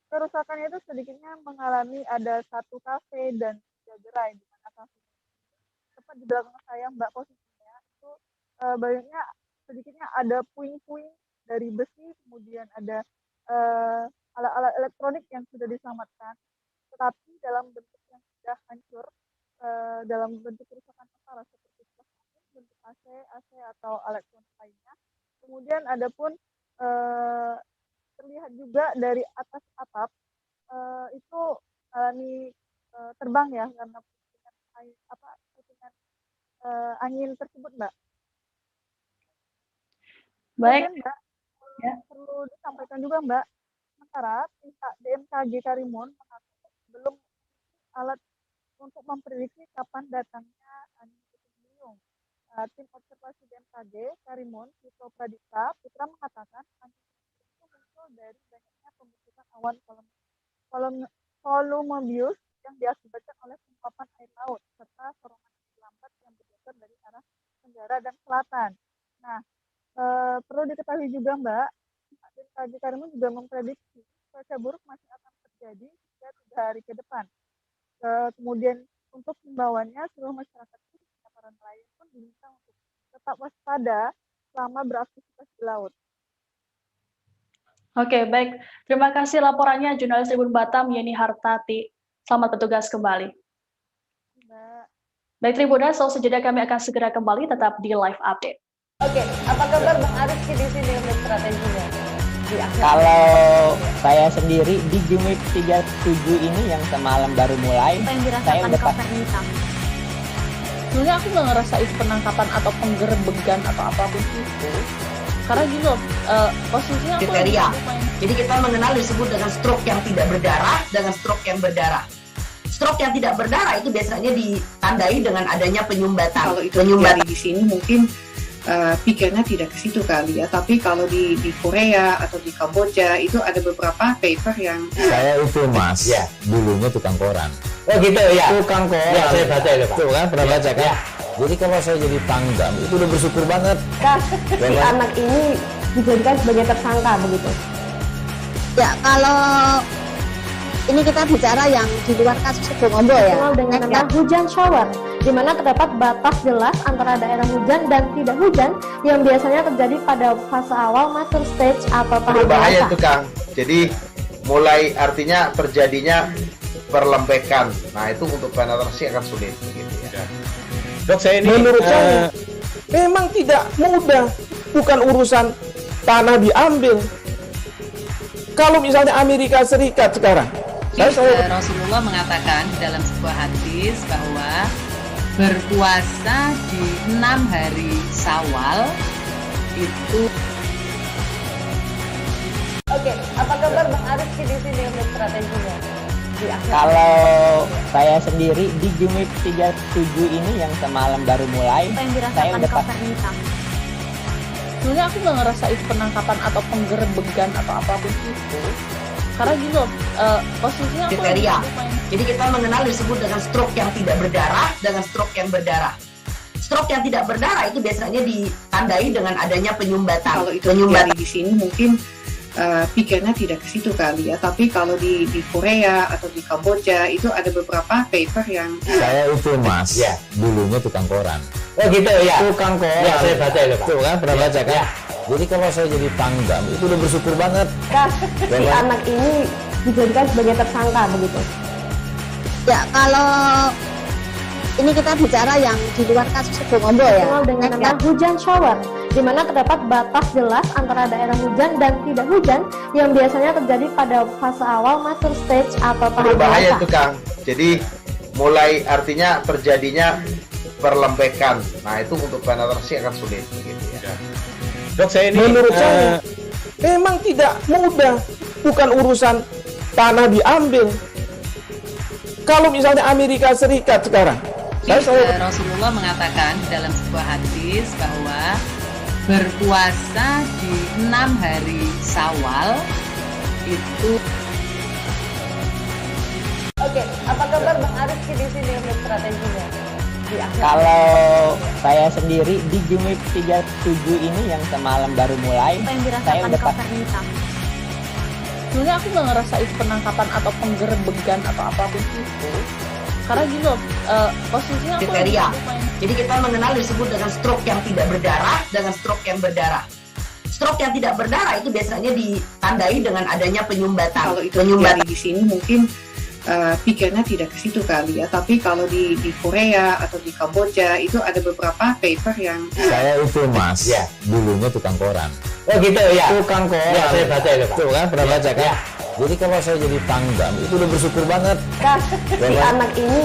Kerusakan itu sedikitnya mengalami ada 1 kafe dan 3 gerai, di mana kafe tepat di belakang saya, Mbak, posisinya itu banyaknya sedikitnya ada puing-puing dari besi, kemudian ada alat-alat elektronik yang sudah diselamatkan, tetapi dalam bentuk yang sudah hancur, dalam bentuk kerusakan parah seperti bentuk AC atau elektronik lainnya. Kemudian ada pun terlihat juga dari atas atap itu alami terbang ya karena putingan angin tersebut, Mbak. Baik. Kemudian, Mbak, perlu disampaikan juga, Mbak, sementara pihak BMKG Karimun mengaku belum alat untuk memprediksi kapan datangnya angin puting beliung. Tim observasi BMKG Karimun, Tito Pradipta Putra mengatakan angin itu muncul dari banyaknya pembentukan awan cumulonimbus yang diakibatkan oleh penguapan air laut serta serangan lambat yang bergeser dari arah tenggara dan selatan. Nah, perlu diketahui juga, Mbak, BMKG Karimun juga memprediksi cuaca buruk masih akan terjadi hingga 3 hari ke depan. Kemudian untuk himbauannya seluruh masyarakat para nelayan pun diminta untuk tetap waspada selama beraktivitas di laut. Oke, baik. Terima kasih laporannya jurnalis Tribun Batam, Yeni Hartati. Selamat bertugas kembali. Mbak. Baik, Tribuners, sejenak kami akan segera kembali tetap di live update. Oke, apa kabar Bang Ariski di sini untuk strateginya? Kalau saya sendiri di Jumip 37 ini yang semalam baru mulai, saya udah sebenarnya aku nggak ngerasa itu penangkapan atau penggerbegan atau apapun itu, karena gini loh, posisinya aku kriteria. Jadi kita mengenal disebut dengan stroke yang tidak berdarah dengan stroke yang berdarah. Stroke yang tidak berdarah itu biasanya ditandai dengan adanya penyumbatan. Kalau itu terjadi di sini mungkin pikirnya tidak ke situ kali ya, tapi kalau di Korea atau di Kamboja itu ada beberapa paper yang saya itu mas, ya dulunya tukang koran. Oh gitu ya, tukang koran. Ya saya baca itu pak. Tuh kan pernah baca kan? Ya. Jadi kalau saya jadi Pangdam itu udah bersyukur banget. Si anak ini dijadikan sebagai tersangka begitu. Ya kalau ini kita bicara yang di luar kasus Sebongombo ya. Dengan nama hujan shower, di mana terdapat batas jelas antara daerah hujan dan tidak hujan yang biasanya terjadi pada fase awal mature stage atau tahap berbahaya dewasa. itu Kang. Jadi mulai artinya terjadinya perlempekan. Nah itu untuk penetrasi akan sulit. Gitu ya. Dok, saya ini menurut saya memang tidak mudah, bukan urusan tanah diambil. Kalau misalnya Amerika Serikat sekarang, Rasulullah mengatakan dalam sebuah hadis bahwa berpuasa di 6 hari Syawal itu. Oke, apa kabar Bang Arifki di sini untuk strateginya? Kalau saya sendiri di Jumip 37 ini yang semalam baru mulai, saya udah sebenarnya aku nggak ngerasa itu penangkapan atau penggerbegan atau apapun itu, karena gini loh, posisinya aku kriteria. Jadi kita mengenal disebut dengan stroke yang tidak berdarah dengan stroke yang berdarah. Stroke yang tidak berdarah itu biasanya ditandai dengan adanya penyumbatan. Kalau itu terjadi di sini mungkin pikirnya tidak ke situ kali ya, tapi kalau di Korea atau di Kamboja itu ada beberapa paper yang saya itu mas, ya dulunya tukang koran. Oh gitu ya, tukang koran. Ya saya baca itu pak. Tuh kan pernah baca kan? Ya. Jadi kalau saya jadi Pangdam itu udah bersyukur banget. Si anak ini dijadikan sebagai tersangka begitu. Ya kalau ini kita bicara yang di luar kasus Sebongombo ya. Dengan nama hujan shower, di mana terdapat batas jelas antara daerah hujan dan tidak hujan yang biasanya terjadi pada fase awal mature stage atau tahap berbahaya dewasa. itu Kang. Jadi mulai artinya terjadinya perlempekan. Nah itu untuk penetrasi akan sulit. Gitu ya. Dok, saya ini menurut saya memang tidak mudah, bukan urusan tanah diambil. Kalau misalnya Amerika Serikat sekarang, Rasulullah mengatakan dalam sebuah hadis bahwa berpuasa di 6 hari Syawal itu. Oke, apa kabar Bang Arifki di sini untuk strateginya? Kalau saya sendiri di Jumip 37 ini yang semalam baru mulai, saya udah sebenarnya aku nggak ngerasa itu penangkapan atau penggerbegan atau apapun itu, karena gini loh, posisinya aku kriteria. Jadi kita mengenal disebut dengan stroke yang tidak berdarah dengan stroke yang berdarah. Stroke yang tidak berdarah itu biasanya ditandai dengan adanya penyumbatan. Kalau itu terjadi di sini mungkin pikirnya tidak ke situ kali ya, tapi kalau di Korea atau di Kamboja itu ada beberapa paper yang saya itu mas, ya dulunya tukang koran. Oh gitu ya, tukang koran. Ya saya baca itu pak. Tuh kan pernah baca kan? Ya. Jadi kalau saya jadi Pangdam itu udah bersyukur banget. Si anak ini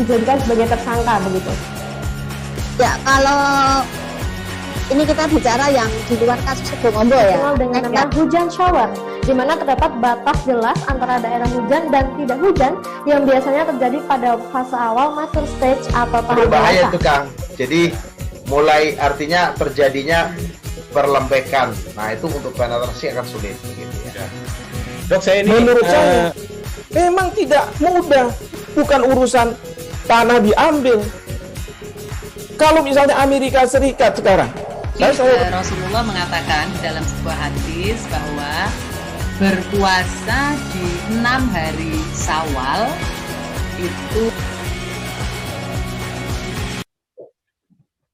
dijadikan sebagai tersangka begitu. Ya kalau ini kita bicara yang di luar kasus Sebongombo ya. Dengan nama hujan shower, di mana terdapat batas jelas antara daerah hujan dan tidak hujan yang biasanya terjadi pada fase awal mature stage atau tahap berbahaya dewasa. itu Kang. Jadi mulai artinya terjadinya perlempekan. Nah itu untuk penetrasi akan sulit. Gitu ya. Dok, saya ini menurut saya memang tidak mudah, bukan urusan tanah diambil. Kalau misalnya Amerika Serikat sekarang, Rasulullah mengatakan dalam sebuah hadis bahwa berpuasa di 6 hari Syawal itu.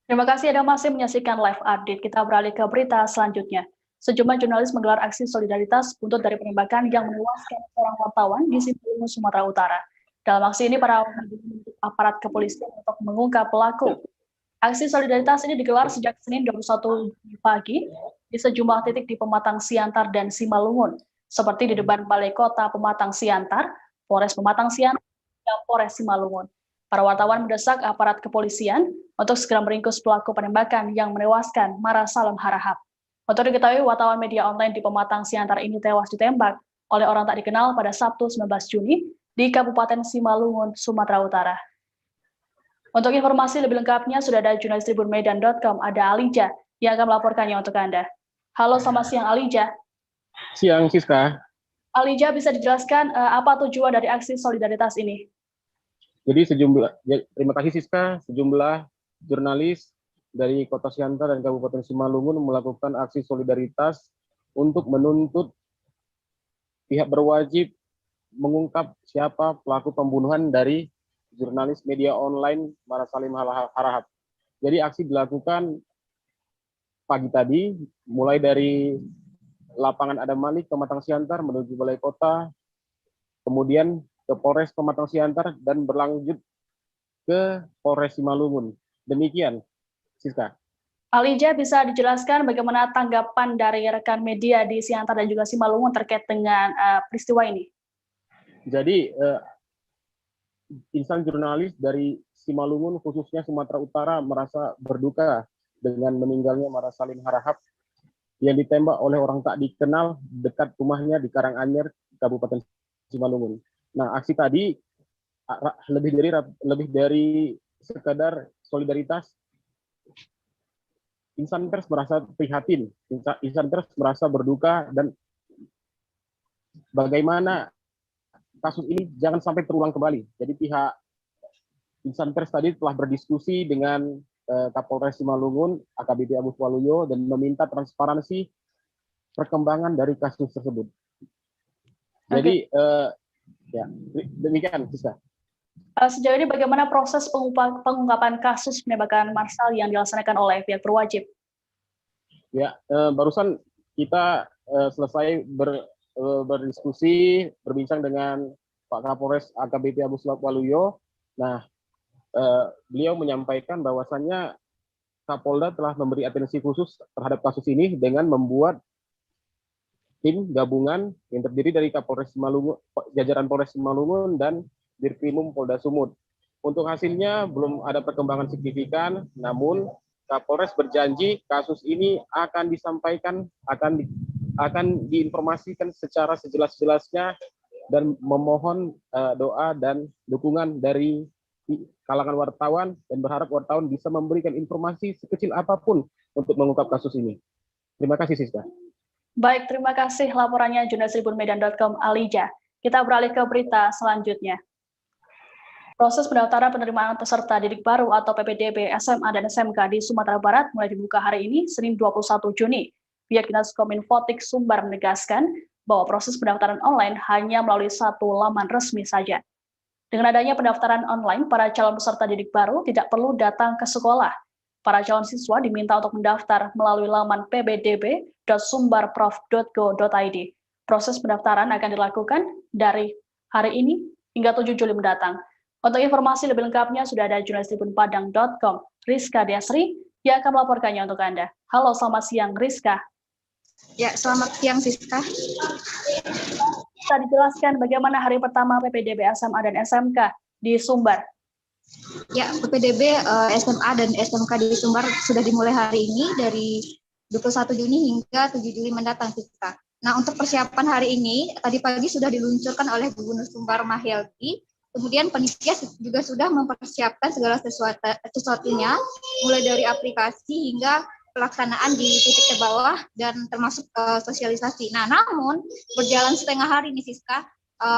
Terima kasih Anda masih menyaksikan live update. Kita beralih ke berita selanjutnya. Sejumlah jurnalis menggelar aksi solidaritas buntut dari penembakan yang menewaskan seorang wartawan di Simpulungu, Sumatera Utara. Dalam aksi ini, para aparat kepolisian untuk mengungkap pelaku. Aksi solidaritas ini digelar sejak Senin 21 pagi di sejumlah titik di Pematang Siantar dan Simalungun, seperti di depan Balai Kota Pematang Siantar, Polres Pematang Siantar, dan Polres Simalungun. Para wartawan mendesak aparat kepolisian untuk segera meringkus pelaku penembakan yang menewaskan Mara Salim Harahap. Untuk diketahui, wartawan media online di Pematang Siantar ini tewas ditembak oleh orang tak dikenal pada Sabtu 19 Juni di Kabupaten Simalungun, Sumatera Utara. Untuk informasi lebih lengkapnya, sudah ada jurnalis tribunmedan.com, ada Alija, yang akan melaporkannya untuk Anda. Halo, selamat siang Alija. Siang, Siska. Alija, bisa dijelaskan apa tujuan dari aksi solidaritas ini? Jadi terima kasih Siska, sejumlah jurnalis dari Kota Siantar dan Kabupaten Simalungun melakukan aksi solidaritas untuk menuntut pihak berwajib mengungkap siapa pelaku pembunuhan dari jurnalis media online Mara Salim Harahap. Jadi aksi dilakukan pagi tadi, mulai dari lapangan Adam Malik, Pematang Siantar menuju Balai Kota, kemudian ke Polres Pematang Siantar dan berlanjut ke Polres Simalungun. Demikian, Siska. Alija, bisa dijelaskan bagaimana tanggapan dari rekan media di Siantar dan juga Simalungun terkait dengan peristiwa ini? Jadi, insan jurnalis dari Simalungun, khususnya Sumatera Utara, merasa berduka dengan meninggalnya Mara Salim Harahap yang ditembak oleh orang tak dikenal dekat rumahnya di Karanganyar, Kabupaten Simalungun. Nah, aksi tadi lebih dari sekadar solidaritas. Insan pers merasa prihatin, insan pers merasa berduka, dan bagaimana kasus ini jangan sampai terulang kembali. Jadi pihak insan pers tadi telah berdiskusi dengan Kapolres Simalungun, AKBP Agus Waluyo, dan meminta transparansi perkembangan dari kasus tersebut. Jadi ya demikian, Siska. Sejauh ini bagaimana proses pengungkapan kasus penembakan Marsal yang dilaksanakan oleh pihak berwajib? Ya, barusan kita selesai berdiskusi, berbincang dengan Pak Kapolres AKBP Agus Waluyo. Nah, beliau menyampaikan bahwasannya Kapolda telah memberi atensi khusus terhadap kasus ini dengan membuat tim gabungan yang terdiri dari Kapolres Simalungun, jajaran Polres Simalungun, dan Dirkrimum Polda Sumut. Untuk hasilnya belum ada perkembangan signifikan, namun Kapolres berjanji kasus ini akan disampaikan, akan diinformasikan secara sejelas-jelasnya, dan memohon doa dan dukungan dari kalangan wartawan, dan berharap wartawan bisa memberikan informasi sekecil apapun untuk mengungkap kasus ini. Terima kasih, Siska. Baik, terima kasih laporannya jurnalis tribunmedan.com Alija. Kita beralih ke berita selanjutnya. Proses pendaftaran penerimaan peserta didik baru atau PPDB SMA dan SMK di Sumatera Barat mulai dibuka hari ini, Senin 21 Juni. Pihak Dinas Kominfotik Sumbar menegaskan bahwa proses pendaftaran online hanya melalui satu laman resmi saja. Dengan adanya pendaftaran online, para calon peserta didik baru tidak perlu datang ke sekolah. Para calon siswa diminta untuk mendaftar melalui laman pbdb.sumbarprof.go.id. Proses pendaftaran akan dilakukan dari hari ini hingga 7 Juli mendatang. Untuk informasi lebih lengkapnya sudah ada jurnalis tribunpadang.com, Rizka Desri, yang akan melaporkannya untuk Anda. Halo, selamat siang Rizka. Ya, selamat siang Siska. Bisa dijelaskan bagaimana hari pertama PPDB SMA dan SMK di Sumbar? Ya, PPDB SMA dan SMK di Sumbar sudah dimulai hari ini dari 21 Juni hingga 7 Juli mendatang, Siska. Nah, untuk persiapan hari ini, tadi pagi sudah diluncurkan oleh Gubernur Sumbar Mahyelti. Kemudian panitia juga sudah mempersiapkan segala sesuatunya, mulai dari aplikasi hingga pelaksanaan di titik ke bawah dan termasuk sosialisasi. Nah, namun berjalan setengah hari nih Siska,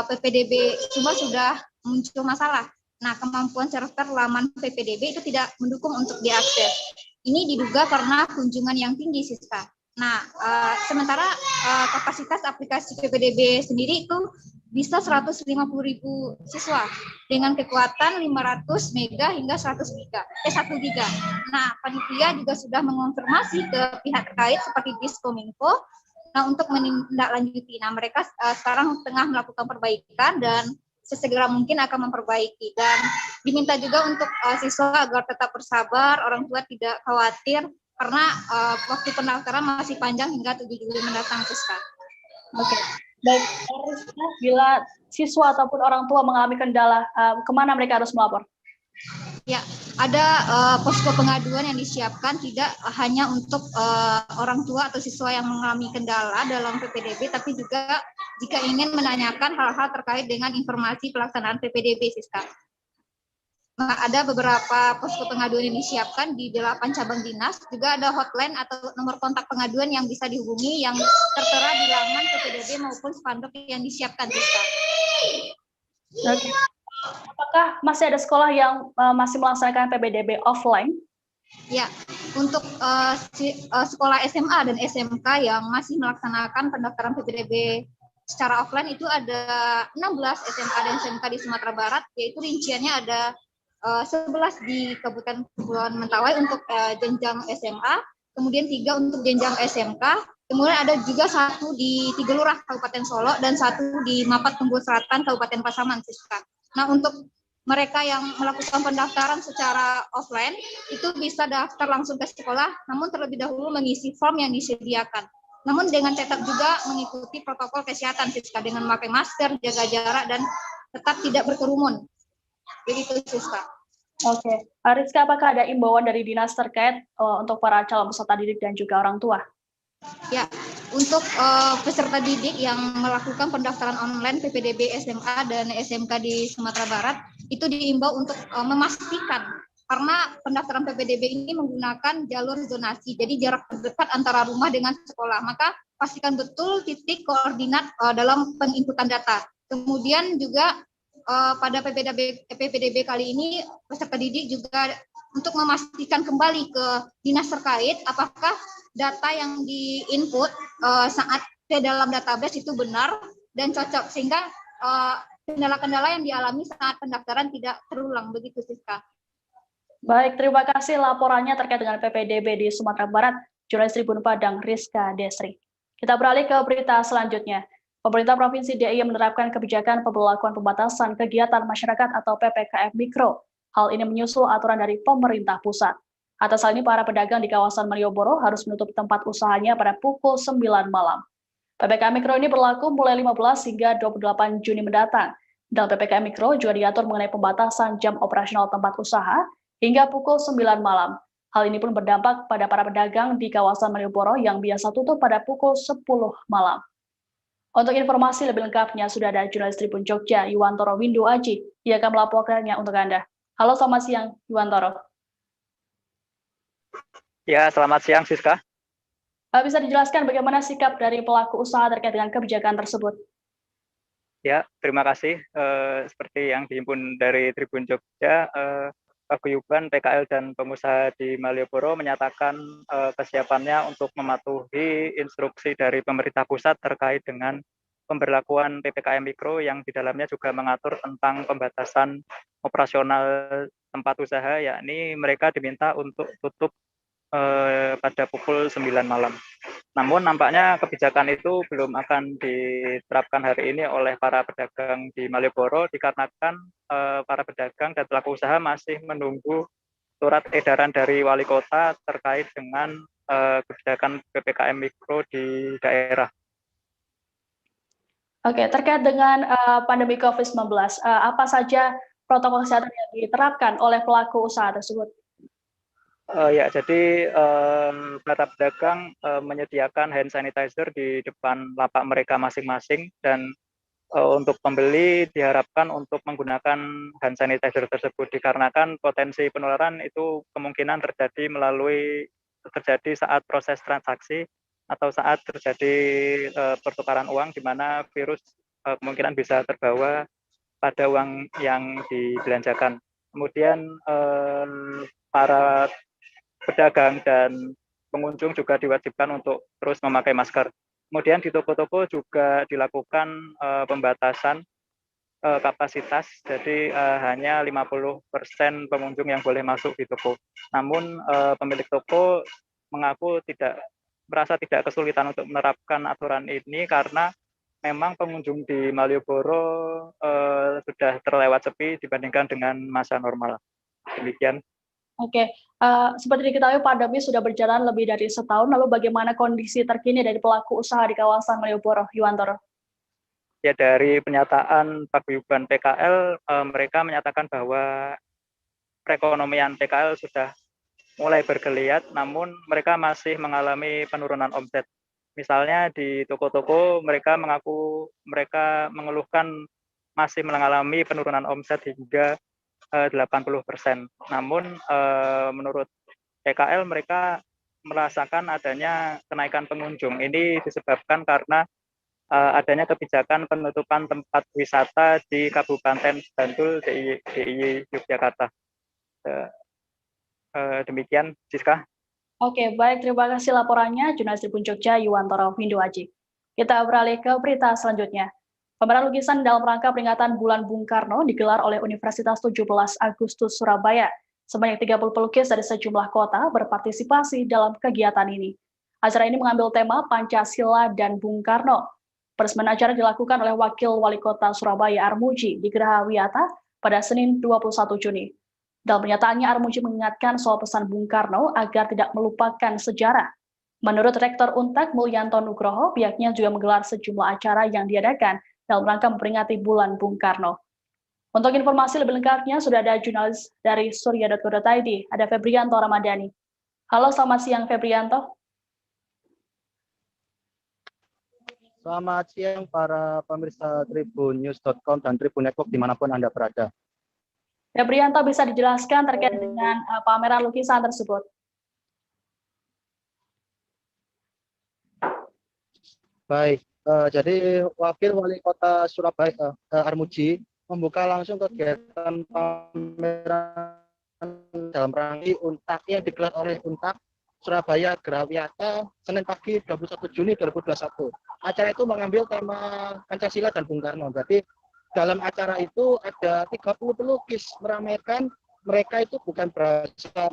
PPDB Sumbar sudah muncul masalah. Nah, kemampuan server laman PPDB itu tidak mendukung untuk diakses. Ini diduga karena kunjungan yang tinggi, Siska. Nah, sementara kapasitas aplikasi PPDB sendiri itu bisa 150.000 siswa dengan kekuatan 500 mega hingga 1 giga. Nah, panitia juga sudah mengonfirmasi ke pihak terkait seperti Diskominfo, nah untuk menindaklanjuti. Nah, mereka sekarang tengah melakukan perbaikan dan sesegera mungkin akan memperbaiki, dan diminta juga untuk siswa agar tetap bersabar, orang tua tidak khawatir, karena waktu pendaftaran masih panjang hingga 7 Juli mendatang, Siska. Oke, baik. Rizka, bila siswa ataupun orang tua mengalami kendala, kemana mereka harus melapor? Ya, ada posko pengaduan yang disiapkan tidak hanya untuk orang tua atau siswa yang mengalami kendala dalam PPDB, tapi juga jika ingin menanyakan hal-hal terkait dengan informasi pelaksanaan PPDB, Siska. Ada beberapa posko pengaduan yang disiapkan di 8 cabang dinas, juga ada hotline atau nomor kontak pengaduan yang bisa dihubungi yang tertera di laman PPDB maupun spanduk yang disiapkan, Siska. Oke. Apakah masih ada sekolah yang masih melaksanakan PPDB offline? Ya, untuk sekolah SMA dan SMK yang masih melaksanakan pendaftaran PPDB secara offline itu ada 16 SMK dan SMK di Sumatera Barat, yaitu rinciannya ada 11 di Kabupaten Kepulauan Mentawai untuk jenjang SMA, kemudian 3 untuk jenjang SMK, kemudian ada juga 1 di Tigelurah Kabupaten Solo dan 1 di Mapat Tunggul Selatan Kabupaten Pasaman, Siska. Nah, untuk mereka yang melakukan pendaftaran secara offline itu bisa daftar langsung ke sekolah, namun terlebih dahulu mengisi form yang disediakan. Namun dengan tetap juga mengikuti protokol kesehatan, Siska, dengan memakai masker, jaga jarak, dan tetap tidak berkerumun. Begitu, Siska. Oke, Rizka, apakah ada imbauan dari dinas terkait untuk para calon peserta didik dan juga orang tua? Ya, untuk peserta didik yang melakukan pendaftaran online PPDB SMA dan SMK di Sumatera Barat, itu diimbau untuk memastikan, karena pendaftaran PPDB ini menggunakan jalur zonasi, jadi jarak terdekat antara rumah dengan sekolah, maka pastikan betul titik koordinat dalam penginputan data. Kemudian juga pada PPDB kali ini, peserta didik juga untuk memastikan kembali ke dinas terkait apakah data yang di-input saat ke dalam database itu benar dan cocok, sehingga kendala-kendala yang dialami saat pendaftaran tidak terulang. Begitu, Siska. Baik, terima kasih laporannya terkait dengan PPDB di Sumatera Barat, jurnalis Tribun Padang Rizka Desri. Kita beralih ke berita selanjutnya. Pemerintah Provinsi DIY menerapkan kebijakan pemberlakuan pembatasan kegiatan masyarakat atau PPKM Mikro. Hal ini menyusul aturan dari pemerintah pusat. Atas hal ini, para pedagang di kawasan Malioboro harus menutup tempat usahanya pada pukul 9 malam. PPKM Mikro ini berlaku mulai 15 hingga 28 Juni mendatang. Dalam PPKM Mikro juga diatur mengenai pembatasan jam operasional tempat usaha hingga pukul 9 malam. Hal ini pun berdampak pada para pedagang di kawasan Malioboro yang biasa tutup pada pukul 10 malam. Untuk informasi lebih lengkapnya, sudah ada jurnalis Tribun Jogja, Yuwantoro Windu Aji. Ia akan melaporkannya untuk Anda. Halo, selamat siang, Yuwantoro. Ya, selamat siang, Siska. Bisa dijelaskan bagaimana sikap dari pelaku usaha terkait dengan kebijakan tersebut? Ya, terima kasih. Seperti yang dihimpun dari Tribun Jogja, Paguyuban PKL dan pengusaha di Malioboro menyatakan kesiapannya untuk mematuhi instruksi dari pemerintah pusat terkait dengan pemberlakuan PPKM Mikro yang di dalamnya juga mengatur tentang pembatasan operasional tempat usaha, yakni mereka diminta untuk tutup pada pukul 9 malam. Namun nampaknya kebijakan itu belum akan diterapkan hari ini oleh para pedagang di Malioboro dikarenakan para pedagang dan pelaku usaha masih menunggu surat edaran dari wali kota terkait dengan kebijakan PPKM Mikro di daerah. Oke, terkait dengan pandemi COVID-19, apa saja protokol kesehatan yang diterapkan oleh pelaku usaha tersebut? Ya, jadi para pedagang menyediakan hand sanitizer di depan lapak mereka masing-masing, dan untuk pembeli diharapkan untuk menggunakan hand sanitizer tersebut dikarenakan potensi penularan itu kemungkinan terjadi saat proses transaksi atau saat terjadi pertukaran uang, di mana virus kemungkinan bisa terbawa pada uang yang dibelanjakan. Kemudian para pedagang dan pengunjung juga diwajibkan untuk terus memakai masker. Kemudian di toko-toko juga dilakukan pembatasan kapasitas, jadi hanya 50% pengunjung yang boleh masuk di toko. Namun pemilik toko mengaku merasa tidak kesulitan untuk menerapkan aturan ini karena memang pengunjung di Malioboro sudah terlewat sepi dibandingkan dengan masa normal. Demikian. Oke, seperti diketahui pandemi sudah berjalan lebih dari setahun, lalu bagaimana kondisi terkini dari pelaku usaha di kawasan Malioboro, Yuwantoro? Ya, dari pernyataan paguyuban PKL, mereka menyatakan bahwa perekonomian PKL sudah mulai bergeliat, namun mereka masih mengalami penurunan omset. Misalnya di toko-toko mereka mengaku mereka mengeluhkan masih mengalami penurunan omset hingga 80%. Namun menurut PKL mereka merasakan adanya kenaikan pengunjung. Ini disebabkan karena adanya kebijakan penutupan tempat wisata di Kabupaten Bantul DIY Yogyakarta. Demikian, Siska. Oke, baik. Terima kasih laporannya, Jurnalis Tribun Jogja, Yuwantoro Windu Aji. Kita beralih ke berita selanjutnya. Pameran lukisan dalam rangka peringatan Bulan Bung Karno digelar oleh Universitas 17 Agustus Surabaya. Sebanyak 30 pelukis dari sejumlah kota berpartisipasi dalam kegiatan ini. Acara ini mengambil tema Pancasila dan Bung Karno. Peresmian acara dilakukan oleh Wakil Wali Kota Surabaya Armuji di Geraha Wiyata pada Senin 21 Juni. Dalam pernyataannya, Armuji mengingatkan soal pesan Bung Karno agar tidak melupakan sejarah. Menurut Rektor Untak Mulyanto Nugroho, pihaknya juga menggelar sejumlah acara yang diadakan dalam rangka memperingati Bulan Bung Karno. Untuk informasi lebih lengkapnya, sudah ada jurnalis dari surya.co.id, ada Febrianto Ramadhani. Halo, selamat siang Febrianto. Selamat siang para pemirsa tribunnews.com dan Tribun Network dimanapun Anda berada. Febrianto, bisa dijelaskan terkait dengan pameran lukisan tersebut? Baik, jadi Wakil Wali Kota Surabaya Armuji membuka langsung kegiatan pameran dalam rangka Untak yang digelar oleh Untak Surabaya Geraha Wiyata Senin pagi 21 Juni 2021. Acara itu mengambil tema Pancasila dan Bung Karno. Jadi dalam acara itu ada 30 pelukis meramaikan mereka itu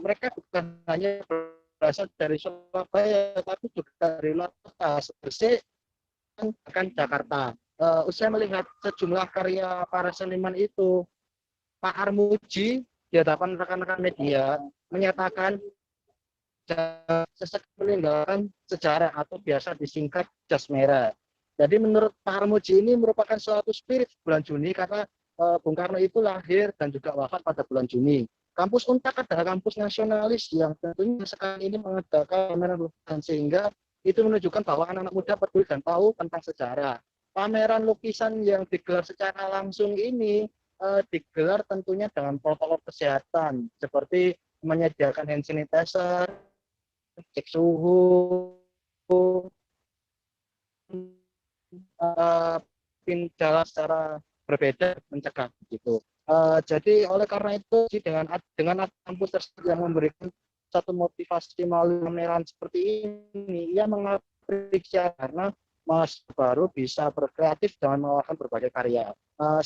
mereka bukan hanya berasal dari Surabaya tapi juga dari luar kota seperti Jakarta. Usai melihat sejumlah karya para seniman itu, Pak Armuji di hadapan rekan-rekan media menyatakan meninggalkan sejarah atau biasa disingkat jas merah. Jadi menurut Pak Armuji ini merupakan suatu spirit bulan Juni karena Bung Karno itu lahir dan juga wafat pada bulan Juni. Kampus Untak adalah kampus nasionalis yang tentunya sekarang ini mengadakan pameran lukisan sehingga itu menunjukkan bahwa anak-anak muda peduli dan tahu tentang sejarah. Pameran lukisan yang digelar secara langsung ini digelar tentunya dengan protokol kesehatan seperti menyediakan hand sanitizer, cek suhu, jalan secara berbeda mencegah gitu. Jadi oleh karena itu dengan kampus tersebut yang memberikan satu motivasi melalui pameran seperti ini, ia mengapresiasi karena Mas baru bisa berkreatif dengan mengeluarkan berbagai karya.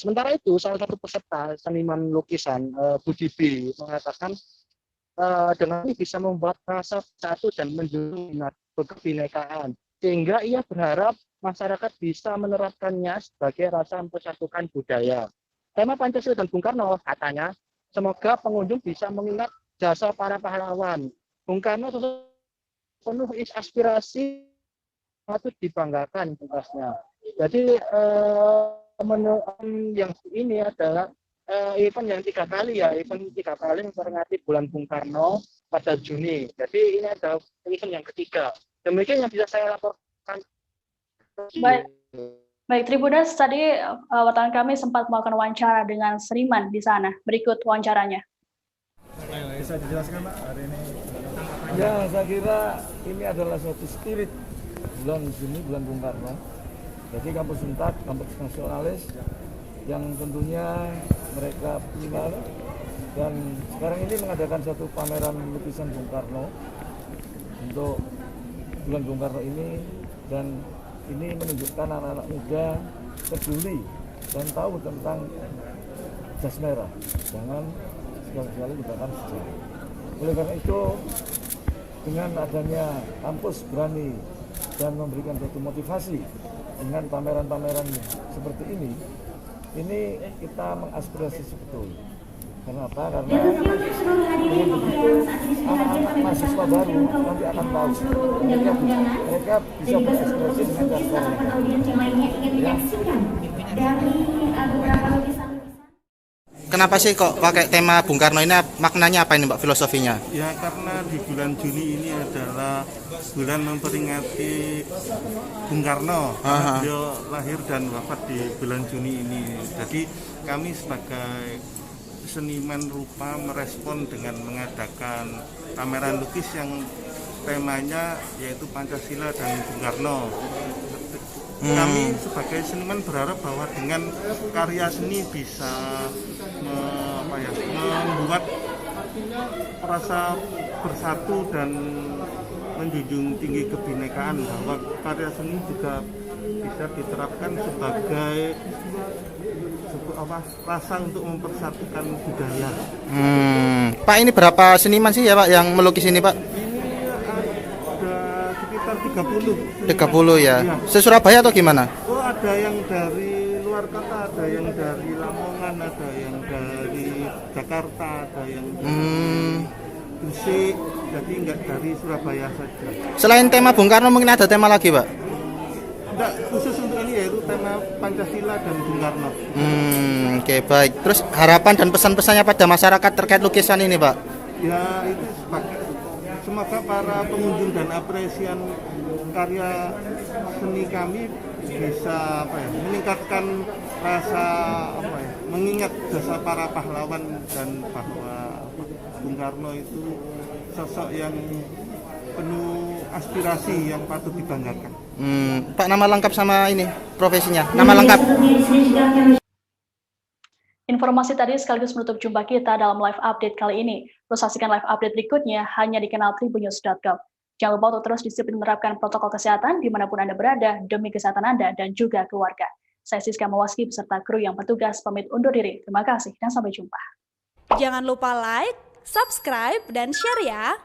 Sementara itu, salah satu peserta seniman lukisan Budi B mengatakan dengan ini bisa membuat rasa satu dan menjunjung kebinekaan, sehingga ia berharap masyarakat bisa menerapkannya sebagai rasa mempersatukan budaya. Tema Pancasila dan Bung Karno katanya, semoga pengunjung bisa mengingat jasa para pahlawan. Bung Karno penuh aspirasi itu dibanggakan tugasnya. Jadi yang ini adalah event yang 3 kali ya, event 3 kali memperingati Bulan Bung Karno pada Juni. Jadi ini adalah event yang ketiga. Demikian yang bisa saya laporkan. Baik, Tribunas, tadi wartawan kami sempat melakukan wawancara dengan seniman di sana. Berikut wawancaranya. Bisa dijelaskan Pak hari ini? Ya, saya kira ini adalah suatu spirit bulan Juni, bulan Bung Karno. Jadi kampus Untak, kampus nasionalis yang tentunya mereka punya dan sekarang ini mengadakan satu pameran lukisan Bung Karno untuk bulan Bung Karno ini, dan ini menunjukkan anak-anak muda peduli dan tahu tentang jas merah, jangan sekali-kali lupakan sejarah. Oleh karena itu, dengan adanya kampus berani dan memberikan suatu motivasi dengan pameran-pameran seperti ini kita mengaspirasi betul Kenapa? Karena dengan begitu anak-anak mahasiswa baru nanti akan tahu mereka bisa berekspresi dengan dasar. Kenapa sih kok pakai tema Bung Karno ini? Maknanya apa ini Mbak filosofinya? Ya karena di bulan Juni ini adalah bulan memperingati Bung Karno. Beliau lahir dan wafat di bulan Juni ini. Jadi kami sebagai seniman rupa merespon dengan mengadakan pameran lukis yang temanya yaitu Pancasila dan Bung Karno. Kami sebagai seniman berharap bahwa dengan karya seni bisa membuat rasa bersatu dan menjunjung tinggi kebinekaan, bahwa karya seni juga bisa diterapkan sebagai rasa untuk mempersatukan budaya. Pak, ini berapa seniman sih ya Pak yang melukis ini Pak? Sekitar 30 ya. Se-Surabaya atau gimana? Oh, ada yang dari luar kota, ada yang dari Lamongan, ada yang dari Jakarta, ada yang dari Gresik, jadi enggak dari Surabaya saja. Selain tema Bung Karno mungkin ada tema lagi Pak? Enggak, khusus untuk ini yaitu tema Pancasila dan Bung Karno. Oke, baik. Terus harapan dan pesan-pesannya pada masyarakat terkait lukisan ini Pak? Ya itu semoga para pengunjung dan apresian karya seni kami bisa meningkatkan rasa mengingat jasa para pahlawan dan bahwa Bung Karno itu sosok yang penuh aspirasi yang patut dibanggakan. Pak, nama lengkap sama ini profesinya, nama lengkap. Informasi tadi sekaligus menutup jumpa kita dalam live update kali ini. Terus saksikan live update berikutnya hanya di kanal tribunnews.com. Jangan lupa untuk terus disiplin menerapkan protokol kesehatan dimanapun Anda berada demi kesehatan Anda dan juga keluarga. Saya Siska Mawaski beserta kru yang bertugas pamit undur diri. Terima kasih dan sampai jumpa. Jangan lupa like, subscribe, dan share ya.